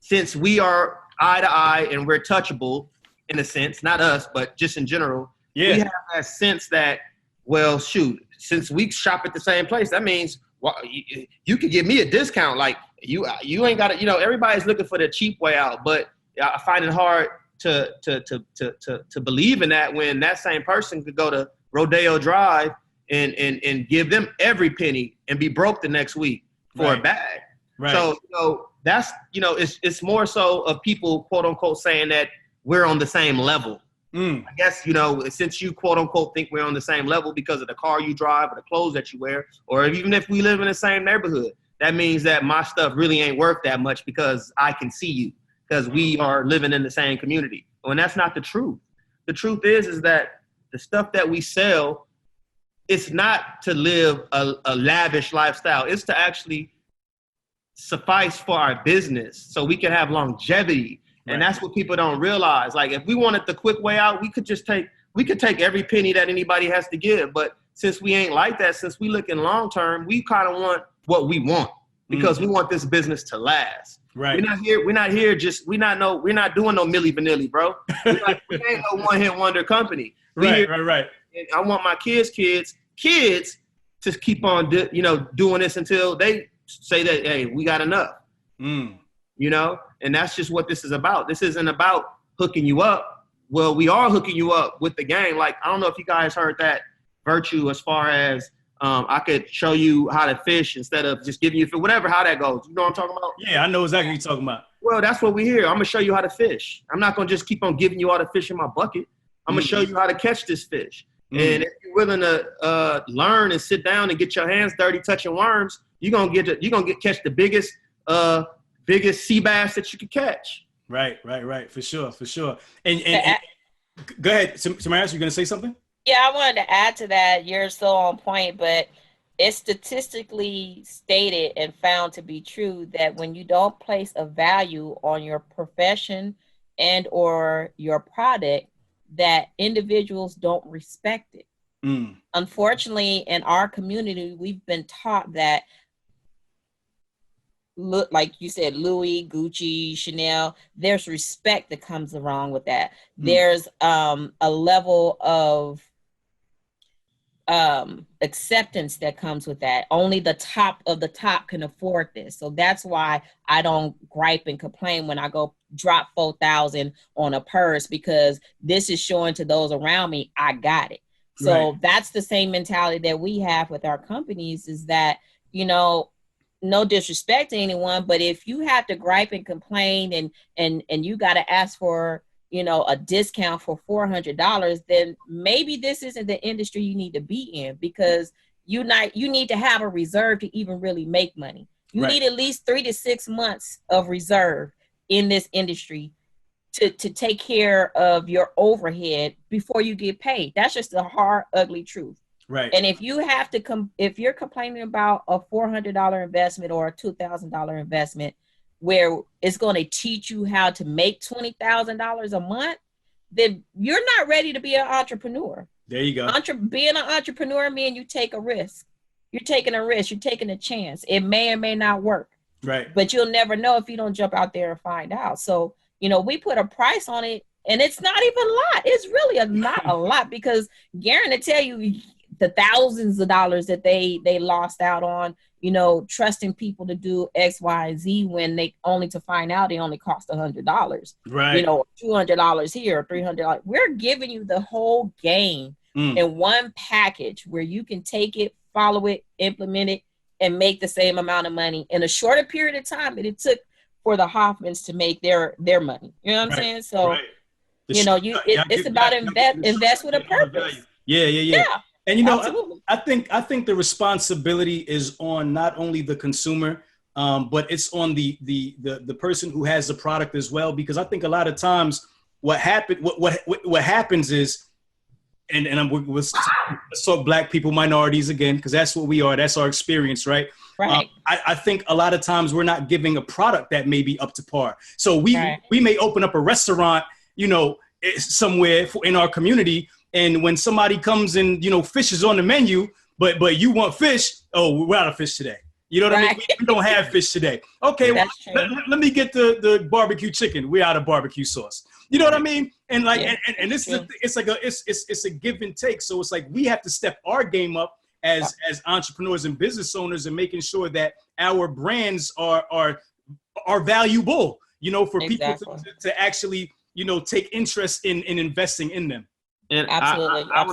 since we are eye to eye and we're touchable in a sense, not us, but just in general, we have that sense that, well, shoot, since we shop at the same place, that means you could give me a discount. Like you ain't got to, everybody's looking for the cheap way out, but I find it hard to believe in that when that same person could go to Rodeo Drive and give them every penny and be broke the next week for a bag. Right. So, that's, it's more so of people, quote unquote, saying that we're on the same level. I guess, since you, quote unquote, think we're on the same level because of the car you drive or the clothes that you wear, or even if we live in the same neighborhood, that means that my stuff really ain't worth that much because I can see you, because we are living in the same community. And that's not the truth. The truth is that the stuff that we sell, it's not to live a lavish lifestyle. It's to actually suffice for our business so we can have longevity. And that's what people don't realize. Like, if we wanted the quick way out, we could take every penny that anybody has to give. But since we ain't like that, since we looking long term, we kind of want what we want because we want this business to last. Right. We're not doing no Milli Vanilli, bro. We ain't no one-hit wonder company. Right. I want my kids to keep on doing this until they say that, hey, we got enough. And that's just what this is about. This isn't about hooking you up. Well, we are hooking you up with the game. Like, I don't know if you guys heard that virtue as far as I could show you how to fish instead of just giving you whatever, how that goes. You know what I'm talking about? Yeah, I know exactly what you're talking about. Well, that's what we hear. I'm going to show you how to fish. I'm not going to just keep on giving you all the fish in my bucket. I'm going to show you how to catch this fish. And if you're willing to learn and sit down and get your hands dirty touching worms, you're gonna catch the biggest sea bass that you could catch. Right. For sure. And go ahead, Samaras, you gonna say something? Yeah, I wanted to add to that. You're so on point, but it's statistically stated and found to be true that when you don't place a value on your profession and or your product, that individuals don't respect it. Unfortunately, in our community, we've been taught that, like you said, Louis, Gucci, Chanel, there's respect that comes along with that. There's a level of acceptance that comes with that. Only the top of the top can afford this. So that's why I don't gripe and complain when I go drop $4,000 on a purse, because this is showing to those around me, I got it. So that's the same mentality that we have with our companies, is that, no disrespect to anyone, but if you have to gripe and complain and you got to ask for, a discount for $400, then maybe this isn't the industry you need to be in, because you need to have a reserve to even really make money. You need at least 3 to 6 months of reserve in this industry to take care of your overhead before you get paid. That's just the hard, ugly truth. Right. And if you have to if you're complaining about a $400 investment or a $2,000 investment where it's going to teach you how to make $20,000 a month, then you're not ready to be an entrepreneur. There you go. Being an entrepreneur means you take a risk. You're taking a risk. You're taking a chance. It may or may not work. Right. But you'll never know if you don't jump out there and find out. So, we put a price on it, and it's not even a lot. It's really not a lot, because Garen to tell you the thousands of dollars that they lost out on, trusting people to do X, Y, and Z when they only to find out they only cost $100. Right. $200 here, $300. We're giving you the whole game in one package where you can take it, follow it, implement it, and make the same amount of money in a shorter period of time that it took for the Hoffmans to make their money. You know what I'm saying? So, it's about invest with a purpose. Yeah. And I think the responsibility is on not only the consumer, but it's on the person who has the product as well. Because I think a lot of times what happens is, and we'll talk Black people, minorities again, because that's what we are. That's our experience, right? Right. I think a lot of times we're not giving a product that may be up to par. So we may open up a restaurant, somewhere in our community, and when somebody comes and fish is on the menu, but you want fish, oh, we're out of fish today. You know what I mean? Right. We don't have fish today. Okay, well, That's true. let me get the barbecue chicken. We're out of barbecue sauce. You know what I mean? And like, Yeah, and this is true. it's like it's a give and take. So it's like we have to step our game up as entrepreneurs and business owners, and making sure that our brands are valuable. You know, for Exactly. people to actually take interest in investing in them. And Absolutely. I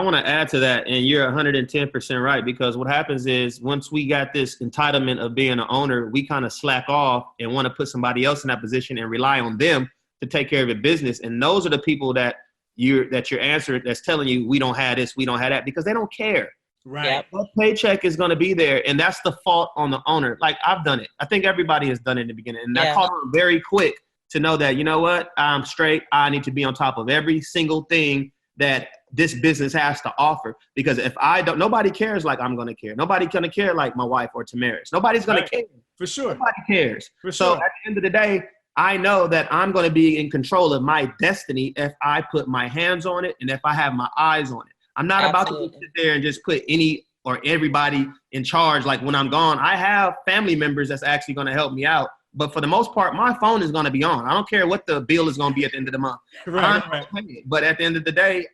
want to add to that, and you're 110% right, because what happens is once we got this entitlement of being an owner, we kind of slack off and want to put somebody else in that position and rely on them to take care of your business. And those are the people that you're answering that's telling you we don't have this, we don't have that, because they don't care. Right. Yep. That paycheck is going to be there, and that's the fault on the owner. Like, I've done it. I think everybody has done it in the beginning, and I caught on very quick to know that, you know what, I'm straight. I need to be on top of every single thing that this business has to offer. Because if I don't, nobody cares like I'm going to care. Nobody's going to care like my wife or Tamaris. Nobody's going to care. For sure. Nobody cares. For So sure. at the end of the day, I know that I'm going to be in control of my destiny if I put my hands on it and if I have my eyes on it. I'm not about to sit there and just put any or everybody in charge. Like, when I'm gone, I have family members that's actually going to help me out. But for the most part, my phone is going to be on. I don't care what the bill is going to be at the end of the month. Right. But at the end of the day,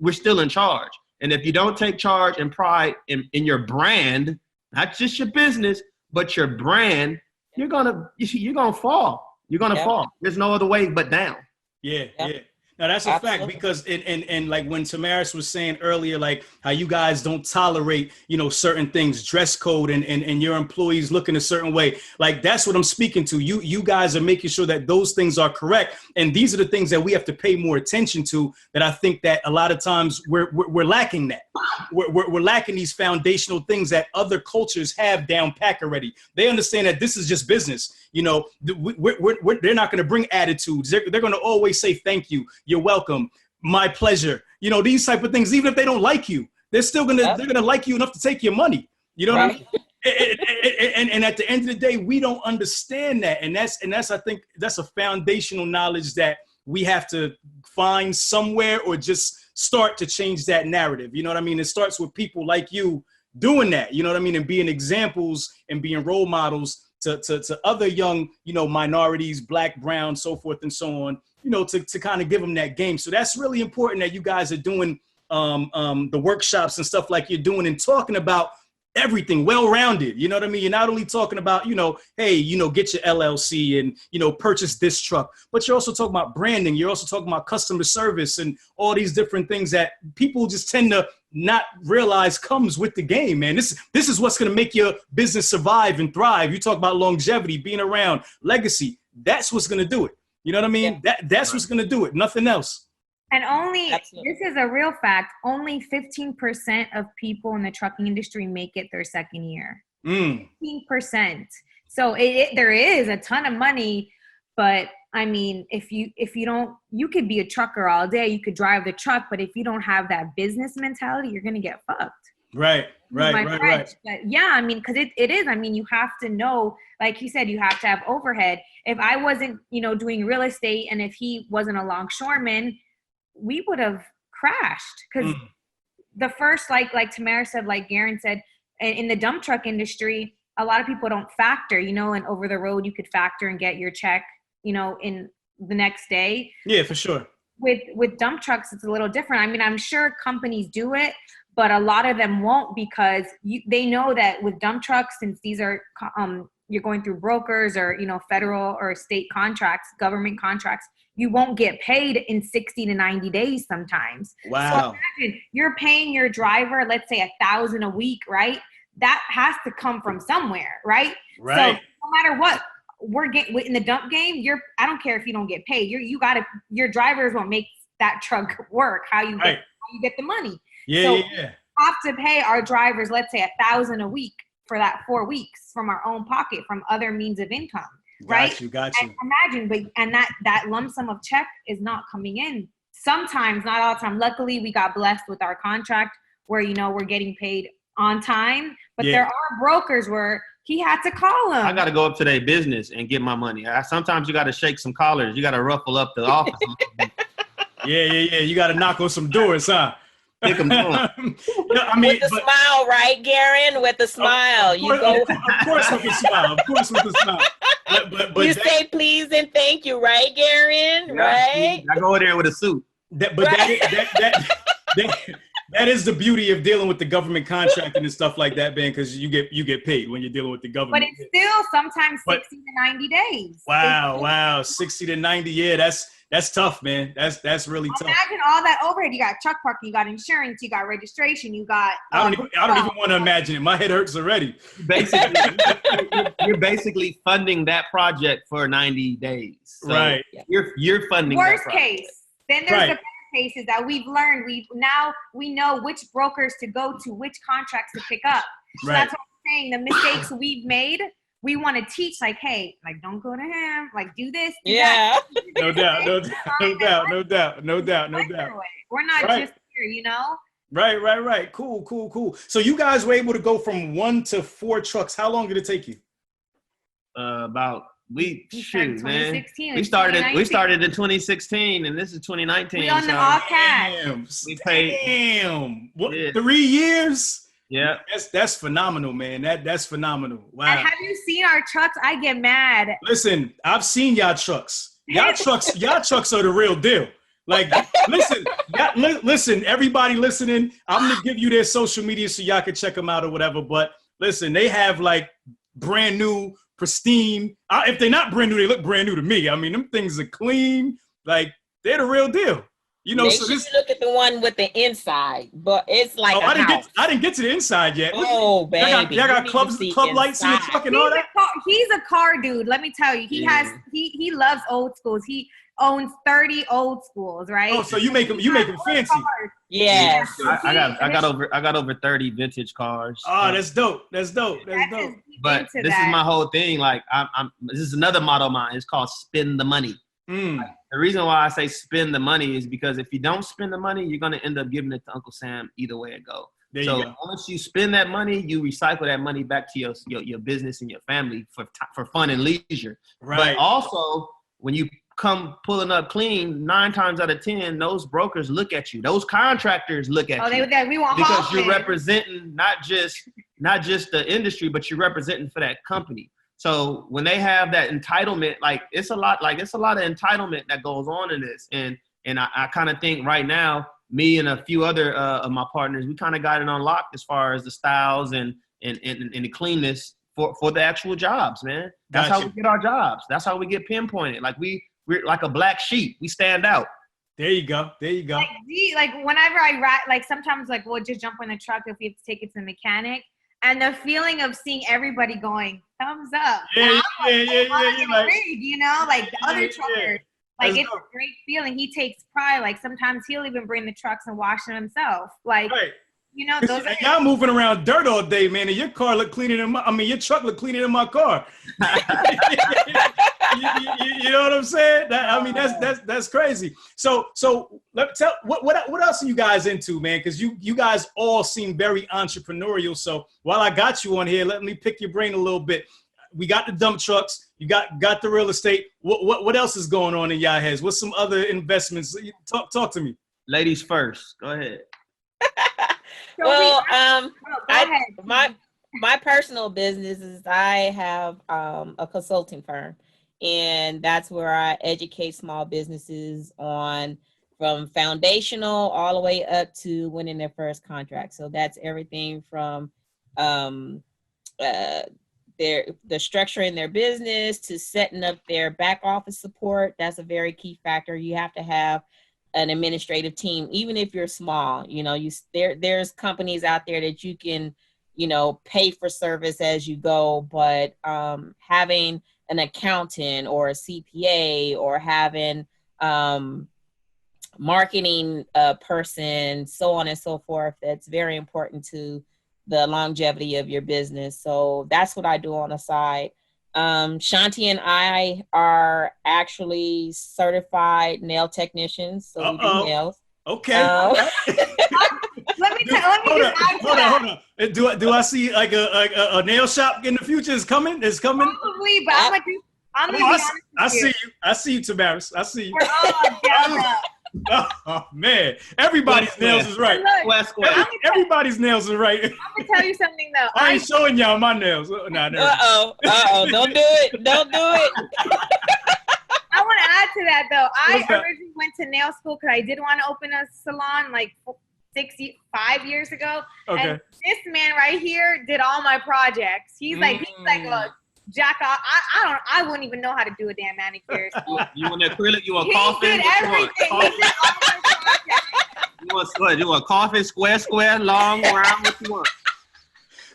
we're still in charge. And if you don't take charge and pride in your brand, not just your business, but your brand, you're gonna fall. You're gonna fall. There's no other way but down. Yeah. Now that's a fact, because and like when Tamaris was saying earlier, like how you guys don't tolerate, certain things, dress code and your employees looking a certain way. Like, that's what I'm speaking to. You guys are making sure that those things are correct. And these are the things that we have to pay more attention to, that I think that a lot of times we're lacking that. We're lacking these foundational things that other cultures have down pack already. They understand that this is just business. They're not going to bring attitudes. They're going to always say, thank you. You're welcome. My pleasure. These type of things, even if they don't like you, they're still going to, they're going to like you enough to take your money. You know what I mean? And at the end of the day, we don't understand that. And that's, I think that's a foundational knowledge that we have to find somewhere, or just start to change that narrative. You know what I mean? It starts with people like you doing that, you know what I mean? And being examples and being role models to other young, minorities, black, brown, so forth and so on, to kind of give them that game. So that's really important that you guys are doing the workshops and stuff like you're doing, and talking about everything well-rounded. You know what I mean? You're not only talking about, hey, get your LLC and, purchase this truck, but you're also talking about branding. You're also talking about customer service and all these different things that people just tend to not realize comes with the game, man. This is what's going to make your business survive and thrive. You talk about longevity, being around, legacy. That's what's going to do it. You know what I mean? Yeah. That's what's going to do it. Nothing else. And this is a real fact, only 15% of people in the trucking industry make it their second year. 15%. So there is a ton of money, but I mean, if you don't, you could be a trucker all day, you could drive the truck, but if you don't have that business mentality, you're going to get fucked. Right. But yeah, I mean, because it is, I mean, you have to know, like you said, you have to have overhead. If I wasn't, doing real estate, and if he wasn't a longshoreman, we would have crashed, because the first, like Tamara said, like Garen said, in the dump truck industry, a lot of people don't factor, and over the road you could factor and get your check, in the next day. Yeah, for sure. With dump trucks, it's a little different. I mean, I'm sure companies do it, but a lot of them won't, because they know that with dump trucks, since these are, you're going through brokers or, federal or state contracts, government contracts, you won't get paid in 60 to 90 days sometimes. Wow. So imagine you're paying your driver, let's say $1,000 a week, right? That has to come from somewhere, right? Right. So no matter what, we're getting in the dump game. I don't care if you don't get paid. Your drivers will make that truck work. How you get the money. Yeah. Have to pay our drivers, let's say $1,000 a week for that 4 weeks from our own pocket, from other means of income. Right? Got you. And imagine, that lump sum of check is not coming in. Sometimes, not all the time. Luckily, we got blessed with our contract where, we're getting paid on time. But there are brokers where he had to call him. I got to go up to their business and get my money. Sometimes you got to shake some collars. You got to ruffle up the office. Yeah. You got to knock on some doors, huh? Pick 'em up. No, I mean, with the smile, right, Garen? With the smile, you go. Of course with the smile. Of course with the smile. But You say please and thank you, right, Garen? Yeah, Right? I go in there with a suit. That is the beauty of dealing with the government contracting and stuff like that, man, because you get paid when you're dealing with the government. But it's still sometimes 60 to 90 days. Wow, 60 to 90. Yeah, that's tough, man. That's really tough. Imagine all that overhead. You got truck parking, you got insurance, you got registration, you got. I don't even want to imagine it. My head hurts already. You're basically funding that project for 90 days. So right. You're funding. Worst case. Then there's Right. the better cases that we've learned. We know which brokers to go to, which contracts to pick up. So Right. that's what I'm saying. The mistakes we've made, we want to teach, like, hey, like, don't go to him, like, do this, do Yeah. that. No doubt. We're not Right. just here, you know? Right. Cool. So you guys were able to go from 1 to 4 trucks. How long did it take you? We We started in 2016, and this is 2019. We on the all cash. Damn. We paid. Damn. What? Yeah. 3 years? Yeah. That's phenomenal, man. That's phenomenal. Wow. And have you seen our trucks? I get mad. Listen, I've seen y'all trucks. Y'all trucks are the real deal. Like, listen, everybody listening, I'm gonna give you their social media so y'all can check them out or whatever. But listen, they have like brand new, pristine. If they're not brand new, they look brand new to me. I mean, them things are clean. Like, they're the real deal. You know, Make so sure this. you look at the one with the inside, but it's like a house. I didn't get to the inside yet. Oh, baby. Y'all got You need club to see lights in your inside. truck and all that. He's a car dude. Let me tell you, he loves old schools. He owns 30 old schools, right? Oh, so you make them fancy. Yes. I got over 30 vintage cars. Oh, that's dope. That's dope. But this is my whole thing. Like, this is another motto of mine. It's called spend the money. The reason why I say spend the money is because if you don't spend the money, you're going to end up giving it to Uncle Sam either way it goes. So once you spend that money, you recycle that money back to your business and your family for fun and leisure. Right. But also, when you come pulling up clean, 9 times out of 10, those brokers look at you. Those contractors look at you. We want because Hoffman. you're representing not just the industry, but you're representing for that company. So when they have that entitlement, it's a lot of entitlement that goes on in this. And I kind of think right now, me and a few other of my partners, we kind of got it on lock as far as the styles and the cleanness for the actual jobs, man. That's how we get our jobs. That's how we get pinpointed. Like we're like a black sheep. We stand out. There you go. Like whenever I ride, like sometimes like we'll just jump in the truck if we have to take it to the mechanic. And the feeling of seeing everybody going, thumbs up. Yeah. Like, you know, like the other truckers. Like, it's a great feeling. He takes pride. Like, sometimes he'll even bring the trucks and wash them himself. Like, you know, those are... Y'all moving around dirt all day, man, and your car look cleaner than your truck look cleaner than my car. You know what I'm saying? That's crazy. So what else are you guys into, man? Because you guys all seem very entrepreneurial. So while I got you on here, let me pick your brain a little bit. We got the dump trucks. You got the real estate. What else is going on in y'all heads? What's some other investments? Talk to me. Ladies first. Go ahead. Well, my personal business is I have a consulting firm, and that's where I educate small businesses on from foundational all the way up to winning their first contract. So that's everything from the structuring their business to setting up their back office support. That's a very key factor. You have to have an administrative team, even if you're small. You know, there's companies out there that you can, you know, pay for service as you go, but having an accountant or a CPA or having marketing person, so on and so forth, that's very important to the longevity of your business. So that's what I do on the side. Shanti and I are actually certified nail technicians, so we do nails. Okay. Let me hold on. Do I see like a nail shop in the future is coming? Probably, but I'm gonna be honest. I see you, Tamaris. I see you. We're all down Oh man, everybody's nails is right. Look, Square. Everybody's nails is right. I'm gonna tell you something though. I ain't showing y'all my nails. Nah, never. Don't do it. Don't do it. I want to add to that though. What's that? Originally went to nail school because I did want to open a salon like 5 years ago. Okay. And this man right here did all my projects. He's like a jack off. I wouldn't even know how to do a damn manicure. So. You want acrylic? You want He coffin? did everything. He did all my projects. You want what? You want coffin? Square, long, round? What you want?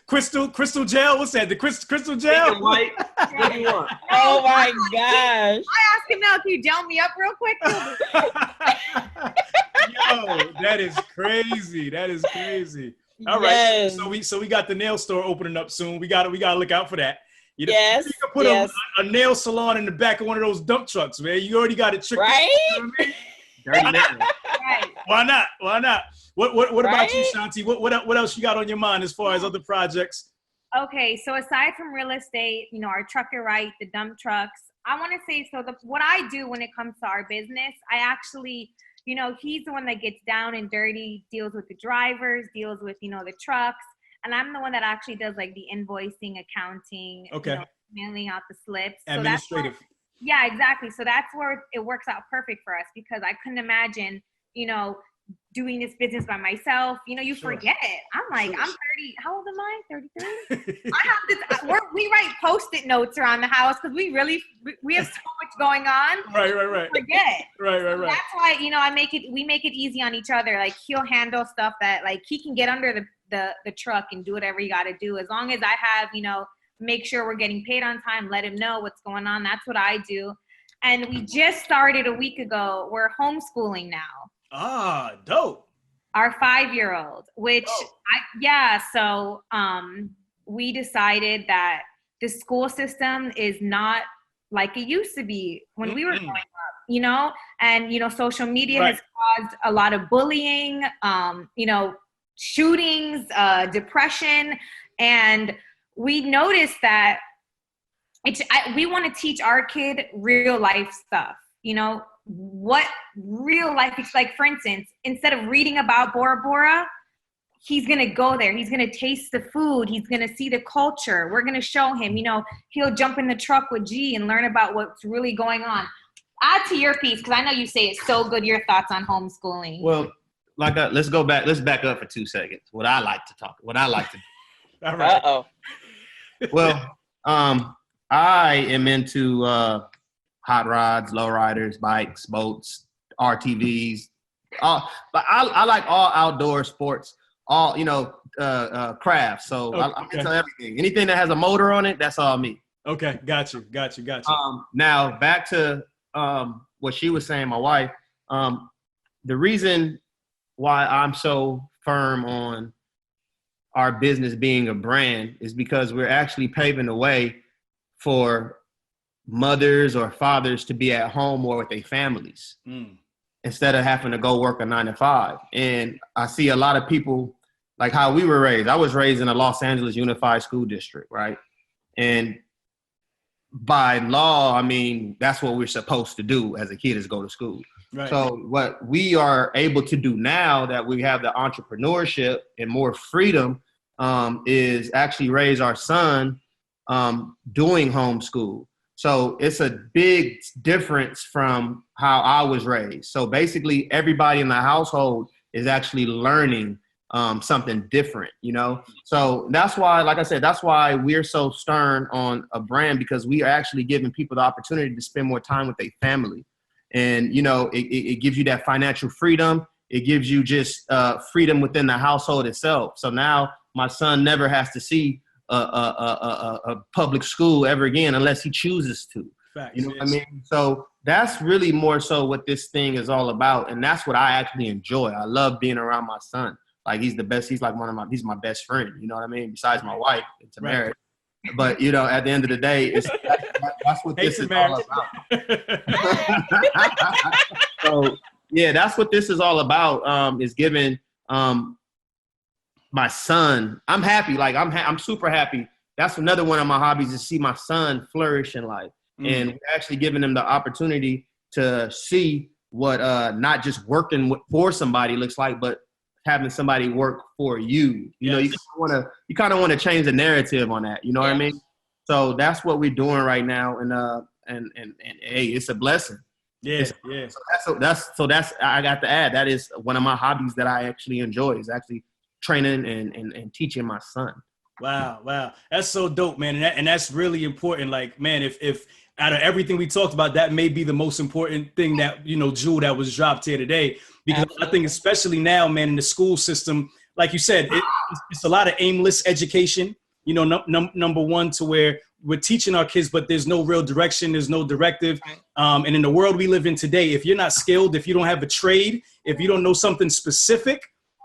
Crystal gel. What's that? The crystal Pink gel. and white. What do you want? Oh my gosh. I asked him now, can you gel me up real quick? Yo, that is crazy. That is crazy. All right. Yes. So we got the nail store opening up soon. We gotta look out for that. You know, Yes, you can put a nail salon in the back of one of those dump trucks, man. You already got it tricked. Right? You know what I mean? Dirty man. Right. Why not? Why not? What about you, Right? Shanti? What else you got on your mind as far as other projects? Okay, so aside from real estate, our trucker right, the dump trucks, I want to say, what I do when it comes to our business, I actually, he's the one that gets down and dirty, deals with the drivers, deals with, the trucks. And I'm the one that actually does like the invoicing, accounting, Okay. mailing out the slips. Administrative. So yeah, exactly. So that's where it works out perfect for us because I couldn't imagine, doing this business by myself. You Sure. forget it. I'm like, Sure. I'm 30. How old am I? 33? I have this. We write Post-it notes around the house because we have so much going on. Right. Forget. Right. That's why we make it easy on each other. Like he'll handle stuff that like he can get under the truck and do whatever you got to do. As long as I have make sure we're getting paid on time. Let him know what's going on. That's what I do. And we just started a week ago. We're homeschooling now. Ah, dope. Our 5-year-old, which so we decided that the school system is not like it used to be when we were growing up, and social media has caused a lot of bullying, shootings, depression, and we noticed that we want to teach our kid real life stuff, what real life is like. For instance, instead of reading about Bora Bora, he's going to go there. He's going to taste the food. He's going to see the culture. We're going to show him, he'll jump in the truck with G and learn about what's really going on. Add to your piece, because I know you say it's so good, your thoughts on homeschooling. Well, let's go back. Let's back up for 2 seconds. What I like to do. All right. Uh-oh. Well, I am into hot rods, lowriders, bikes, boats, RTVs. But I like all outdoor sports, all crafts. So I'm into everything. Anything that has a motor on it, that's all me. Okay, got you. Now back to what she was saying, my wife. The reason why I'm so firm on our business being a brand is because we're actually paving the way for mothers or fathers to be at home more with their families instead of having to go work a 9 to 5. And I see a lot of people like how we were raised. I was raised in a Los Angeles Unified School District, right? And by law, I mean, that's what we're supposed to do as a kid is go to school. Right. So what we are able to do now that we have the entrepreneurship and more freedom is actually raise our son doing homeschool. So it's a big difference from how I was raised. So basically everybody in the household is actually learning something different, So that's why, like I said, that's why we're so stern on a brand, because we are actually giving people the opportunity to spend more time with their family. And, it gives you that financial freedom. It gives you just freedom within the household itself. So now my son never has to see a public school ever again unless he chooses to. Facts, you know what I mean? So that's really more so what this thing is all about. And that's what I actually enjoy. I love being around my son. Like he's the best. He's like he's my best friend. You know what I mean? Besides my wife, it's a marriage. But, at the end of the day, that's what this is all about. So, yeah, that's what this is all about, is giving my son. I'm happy. Like, I'm super happy. That's another one of my hobbies, is see my son flourish in life. And we're actually giving him the opportunity to see what not just working for somebody looks like, but having somebody work for you. You know, you kind of want to change the narrative on that. You know what I mean? So that's what we're doing right now, and hey, it's a blessing. Yeah. So that's I got to add, that is one of my hobbies that I actually enjoy, is actually training and teaching my son. Wow. That's so dope, man. And that's really important. Like, man, if out of everything we talked about, that may be the most important thing that, jewel that was dropped here today. Because Absolutely. I think especially now, man, in the school system, like you said, it's a lot of aimless education, number one, to where we're teaching our kids, but there's no real direction. There's no directive. And in the world we live in today, if you're not skilled, if you don't have a trade, if you don't know something specific,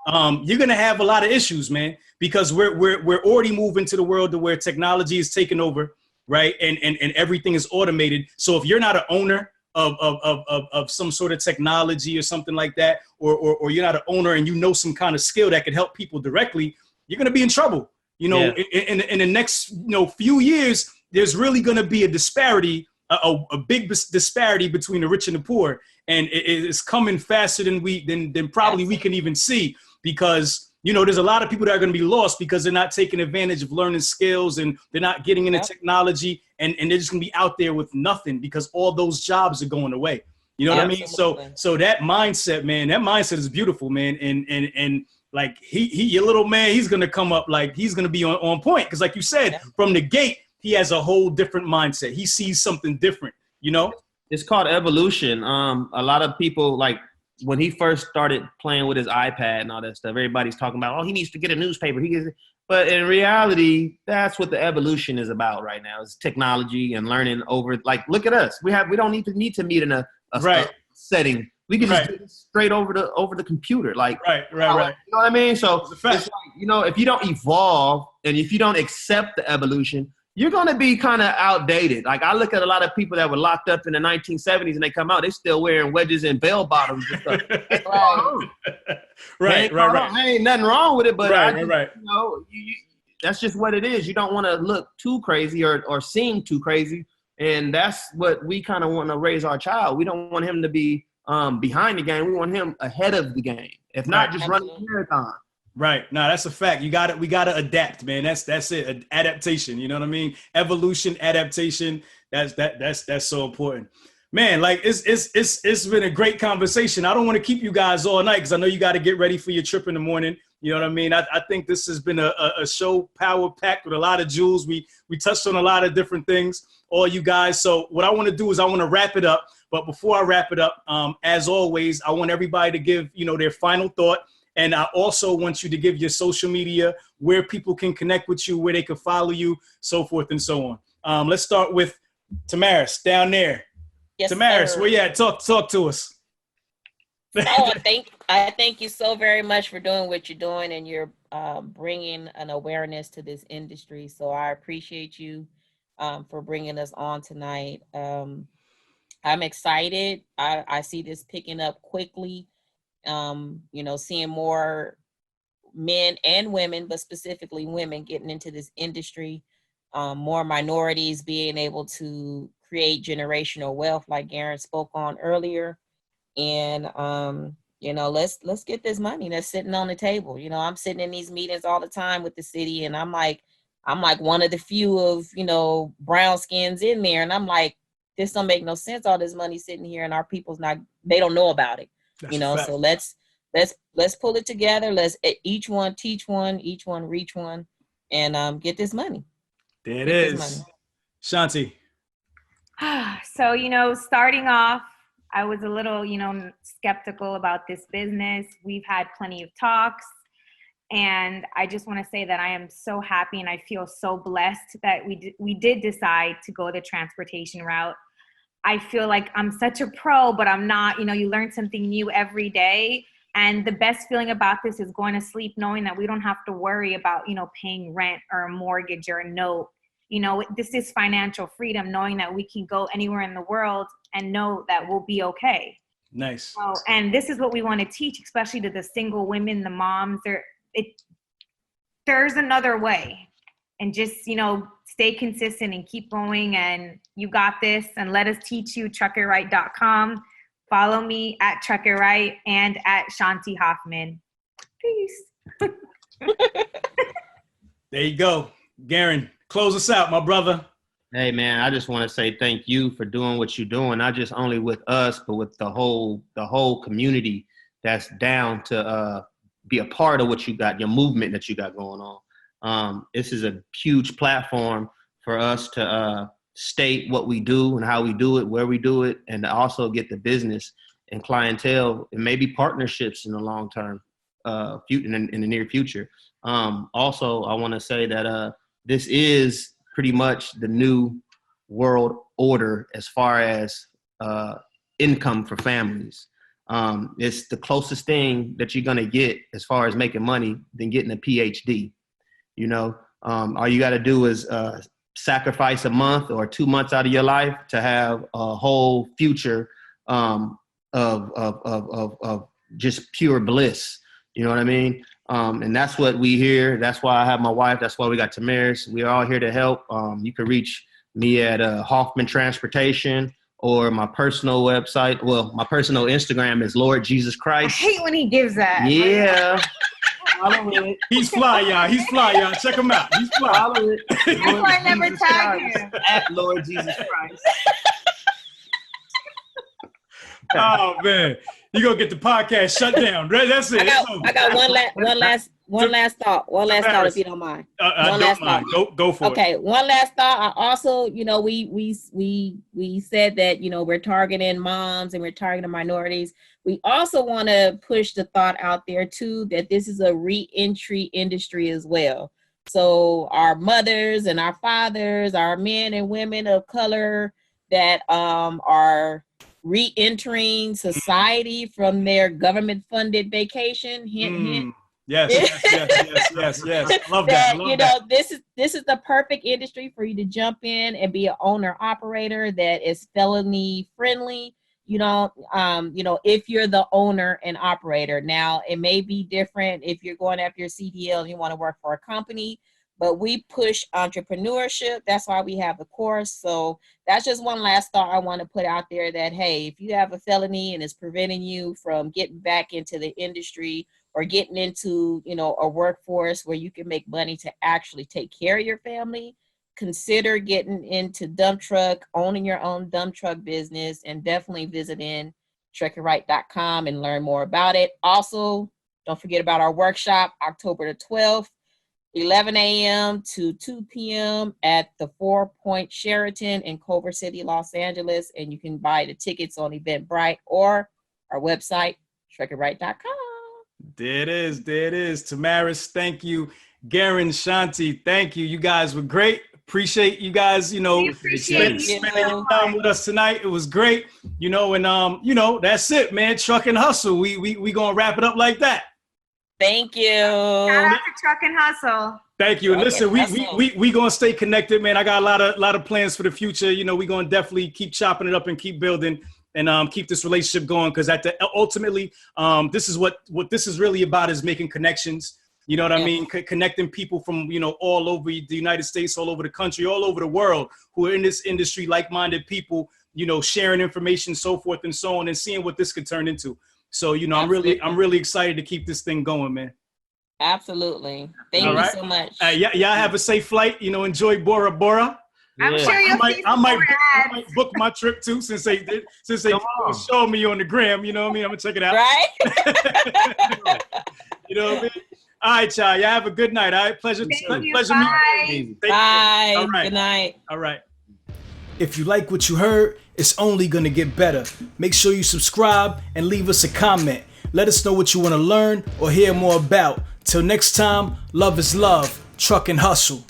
you're going to have a lot of issues, man, because we're already moving to the world to where technology is taking over, right? And everything is automated. So if you're not an owner of some sort of technology or something like that, or you're not an owner and you know some kind of skill that could help people directly, you're going to be in trouble. In the next few years, there's really going to be a disparity, a big disparity between the rich and the poor, and it's coming faster than probably we can even see, because there's a lot of people that are going to be lost because they're not taking advantage of learning skills, and they're not getting into technology, and they're just going to be out there with nothing because all those jobs are going away. You know what I mean? So that mindset, man, that mindset is beautiful, man, and like he your little man, he's gonna come up, like he's gonna be on point, because like you said, from the gate, he has a whole different mindset. He sees something different. It's called evolution. A lot of people, like when he first started playing with his iPad and all that stuff, everybody's talking about, oh, he needs to get a newspaper. But in reality, that's what the evolution is about right now. Is technology and learning over. Like, look at us. We don't need to meet in a setting. We can just do it straight over the computer. Like, right. You know what I mean? So it's like, if you don't evolve and if you don't accept the evolution, you're going to be kind of outdated. Like, I look at a lot of people that were locked up in the 1970s and they come out, they still wearing wedges and bell bottoms and stuff. Right. Ain't nothing wrong with it, but that's just what it is. You don't want to look too crazy or seem too crazy. And that's what we kind of want to raise our child. We don't want him to be behind the game. We want him ahead of the game. If not, just running a marathon. Right. No, that's a fact. We gotta adapt, man. That's it. Adaptation. You know what I mean? Evolution, adaptation. That's so important. Man, like it's been a great conversation. I don't want to keep you guys all night because I know you got to get ready for your trip in the morning. You know what I mean? I think this has been a show power packed with a lot of jewels. We touched on a lot of different things, all you guys. So what I want to do is I want to wrap it up. But before I wrap it up, as always, I want everybody to give, their final thought. And I also want you to give your social media, where people can connect with you, where they can follow you, so forth and so on. Let's start with Tamaris down there. Yes, Tamaris, sir. where you at? Talk to us. I thank you so very much for doing what you're doing, and you're bringing an awareness to this industry. So I appreciate you for bringing us on tonight. I'm excited. I see this picking up quickly. Seeing more men and women, but specifically women, getting into this industry, more minorities being able to create generational wealth, like Garen spoke on earlier. And, let's get this money that's sitting on the table. I'm sitting in these meetings all the time with the city, and I'm like one of the few of, brown skins in there. And I'm like, this don't make no sense. All this money sitting here, and our people's they don't know about it. So let's pull it together. Let's each one teach one, each one reach one, and get this money. There it is. Shanti. So, starting off, I was a little, skeptical about this business. We've had plenty of talks, and I just want to say that I am so happy and I feel so blessed that we did decide to go the transportation route. I feel like I'm such a pro, but I'm not. You learn something new every day. And the best feeling about this is going to sleep knowing that we don't have to worry about, paying rent or a mortgage or a note. This is financial freedom, knowing that we can go anywhere in the world and know that we'll be okay. Nice. And this is what we want to teach, especially to the single women, the moms. There's another way. And just, stay consistent and keep going. And you got this. And let us teach you. Truckerright.com. Follow me at Truck It Right and at Shanti Hoffman. Peace. There you go. Garen, close us out, my brother. Hey man, I just want to say thank you for doing what you're doing, not just only with us, but with the whole community that's down to be a part of what you got, your movement that you got going on. This is a huge platform for us to state what we do and how we do it, where we do it, and to also get the business and clientele and maybe partnerships in the long term, in the near future. Also, I want to say that this is pretty much the new world order as far as income for families. It's the closest thing that you're going to get as far as making money than getting a PhD. You know, all you got to do is sacrifice a month or 2 months out of your life to have a whole future of just pure bliss. You know what I mean? And that's what we hear. That's why I have my wife. That's why we got Tamaris. We're all here to help. You can reach me at Hoffman Transportation or my personal website. Well, my personal Instagram is Lord Jesus Christ. I hate when he gives that. Yeah. He's fly, y'all. He's fly, y'all. Check him out. He's fly. That's why I never tag him. At Lord Jesus Christ. Oh man, you gonna get the podcast shut down. That's it. I got one last thought. One last thought, if you don't mind. Don't mind. Go for it. Okay, one last thought. I also, we said that we're targeting moms and we're targeting minorities. We also want to push the thought out there too that this is a re-entry industry as well. So our mothers and our fathers, our men and women of color that are re-entering society from their government-funded vacation. Hint. Yes. I love that. This is the perfect industry for you to jump in and be an owner operator that is felony friendly. If you're the owner and operator. Now, it may be different if you're going after your CDL and you want to work for a company, but we push entrepreneurship. That's why we have the course. So that's just one last thought I want to put out there that, hey, if you have a felony and it's preventing you from getting back into the industry or getting into, a workforce where you can make money to actually take care of your family, consider getting into dump truck, owning your own dump truck business, and definitely visiting truckitright.com and learn more about it. Also, don't forget about our workshop, October the 12th, 11 a.m. to 2 p.m. at the 4 Point Sheraton in Culver City, Los Angeles. And you can buy the tickets on Eventbrite or our website, truckitright.com. There it is. Tamaris, thank you. Garen, Shanti, thank you. You guys were great. Appreciate you guys, spending time with us tonight. It was great, and that's it, man. Truck and hustle. We gonna wrap it up like that. Thank you. Shout out to Truck and Hustle. Thank you. And listen, we gonna stay connected, man. I got a lot of plans for the future. We gonna definitely keep chopping it up and keep building and keep this relationship going, because ultimately, this is what this is really about, is making connections. You know what I mean? Connecting people from, all over the United States, all over the country, all over the world who are in this industry, like-minded people, sharing information, so forth and so on, and seeing what this could turn into. So, I'm really excited to keep this thing going, man. Absolutely. Thank you so much. Y'all have a safe flight. Enjoy Bora Bora. I'm sure you'll see I might book my trip too, since they showed me on the gram. You know what I mean? I'm gonna check it out. Right. You know what I mean? All right, y'all. Y'all have a good night. All right. Pleasure meeting you. Bye. All right. Good night. All right. If you like what you heard, it's only going to get better. Make sure you subscribe and leave us a comment. Let us know what you want to learn or hear more about. Till next time, love is love. Truck and hustle.